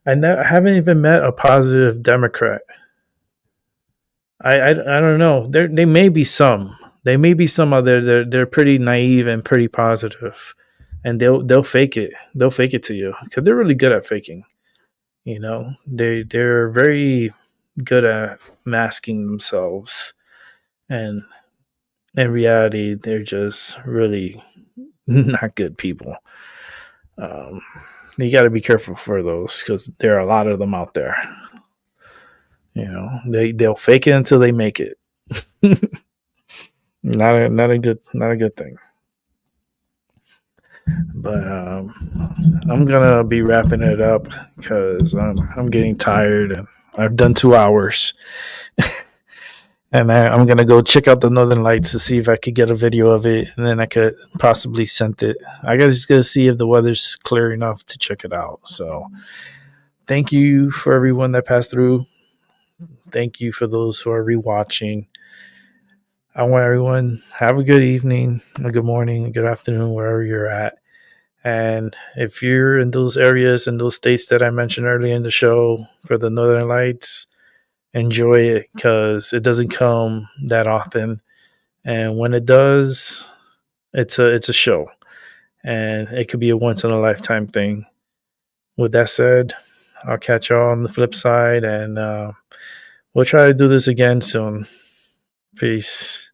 haven't even met a positive Democrat. I don't know. They may be some. They may be some out there. They're pretty naive and pretty positive, and they'll fake it. They'll fake it to you because they're really good at faking. You know, they're very good at masking themselves, and in reality, they're just really not good people. You got to be careful for those because there are a lot of them out there. You know, they'll fake it until they make it. not a good thing. But I'm gonna be wrapping it up because I'm getting tired and I've done 2 hours. And I'm gonna go check out the Northern Lights to see if I could get a video of it, and then I could possibly send it. I just gotta see if the weather's clear enough to check it out. So, thank you for everyone that passed through. Thank you for those who are rewatching. I want everyone have a good evening, a good morning, a good afternoon, wherever you're at. And if you're in those areas and those states that I mentioned earlier in the show for the Northern Lights, enjoy it because it doesn't come that often. And when it does, it's a show. And it could be a once in a lifetime thing. With that said, I'll catch y'all on the flip side, and we'll try to do this again soon. Peace.